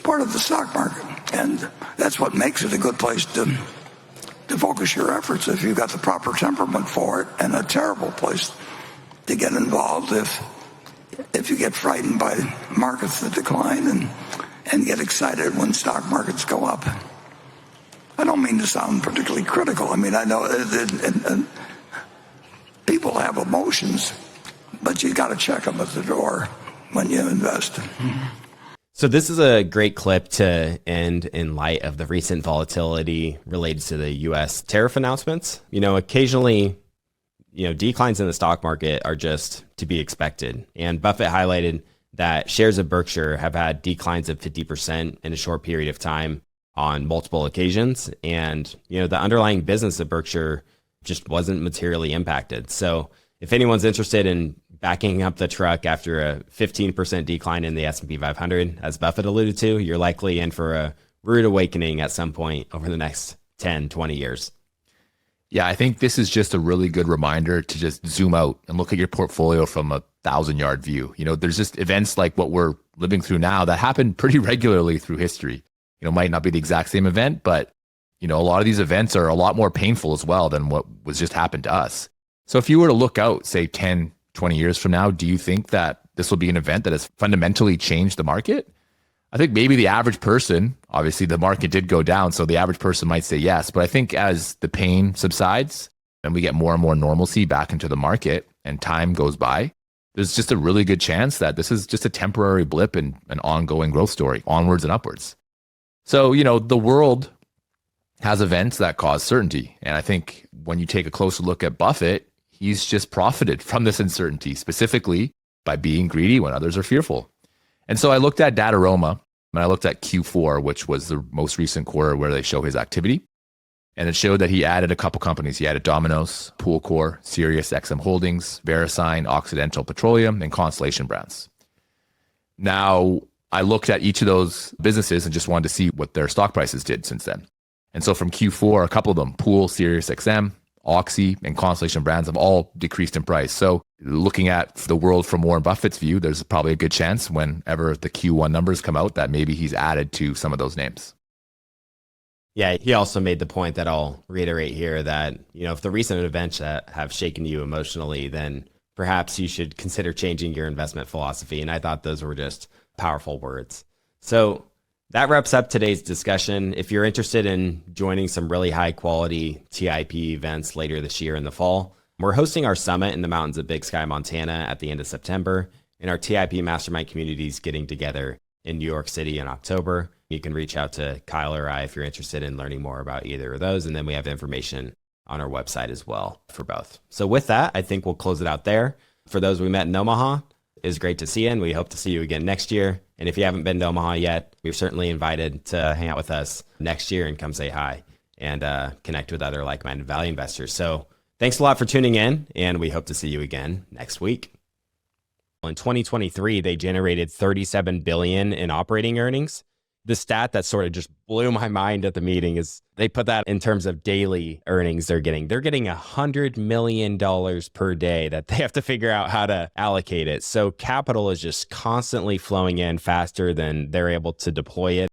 part of the stock market, and that's what makes it a good place to focus your efforts if you've got the proper temperament for it, and a terrible place to get involved if you get frightened by markets that decline and get excited when stock markets go up. I don't mean to sound particularly critical. I mean, I know people have emotions, but you got to check them at the door when you invest. So this is a great clip to end in light of the recent volatility related to the U.S. tariff announcements. Occasionally, declines in the stock market are just to be expected. And Buffett highlighted that shares of Berkshire have had declines of 50% in a short period of time on multiple occasions. And, the underlying business of Berkshire just wasn't materially impacted. So if anyone's interested in backing up the truck after a 15% decline in the S&P 500, as Buffett alluded to, you're likely in for a rude awakening at some point over the next 10, 20 years. Yeah, I think this is just a really good reminder to just zoom out and look at your portfolio from a 1,000-yard view. There's just events like what we're living through now that happen pretty regularly through history. Might not be the exact same event, but, a lot of these events are a lot more painful as well than what was just happened to us. So if you were to look out, say 10, 20 years from now, do you think that this will be an event that has fundamentally changed the market? I think maybe the average person, obviously the market did go down, so the average person might say yes. But I think as the pain subsides and we get more and more normalcy back into the market and time goes by, there's just a really good chance that this is just a temporary blip in an ongoing growth story, onwards and upwards. So, the world has events that cause certainty. And I think when you take a closer look at Buffett, he's just profited from this uncertainty, specifically by being greedy when others are fearful. And so I looked at Dataroma, and I looked at Q4, which was the most recent quarter where they show his activity. And it showed that he added a couple companies. He added Domino's, Poolcorp, Sirius XM Holdings, VeriSign, Occidental Petroleum, and Constellation Brands. Now, I looked at each of those businesses and just wanted to see what their stock prices did since then. And so from Q4, a couple of them, Pool, Sirius XM, Oxy, and Constellation Brands have all decreased in price. So looking at the world from Warren Buffett's view, there's probably a good chance whenever the Q1 numbers come out that maybe he's added to some of those names. Yeah, he also made the point that I'll reiterate here that, if the recent events that have shaken you emotionally, then perhaps you should consider changing your investment philosophy. And I thought those were just powerful words. So that wraps up today's discussion. If you're interested in joining some really high quality TIP events later this year in the fall, we're hosting our summit in the mountains of Big Sky, Montana at the end of September, and our TIP mastermind community is getting together in New York City in October. You can reach out to Kyle or I if you're interested in learning more about either of those. And then we have information on our website as well for both. So with that, I think we'll close it out there. For those we met in Omaha, it was great to see you, and we hope to see you again next year. And if you haven't been to Omaha yet, we're certainly invited to hang out with us next year and come say hi and connect with other like-minded value investors. So thanks a lot for tuning in, and we hope to see you again next week. In 2023, they generated $37 billion in operating earnings. The stat that sort of just blew my mind at the meeting is they put that in terms of daily earnings they're getting. They're getting $100 million per day that they have to figure out how to allocate it. So capital is just constantly flowing in faster than they're able to deploy it.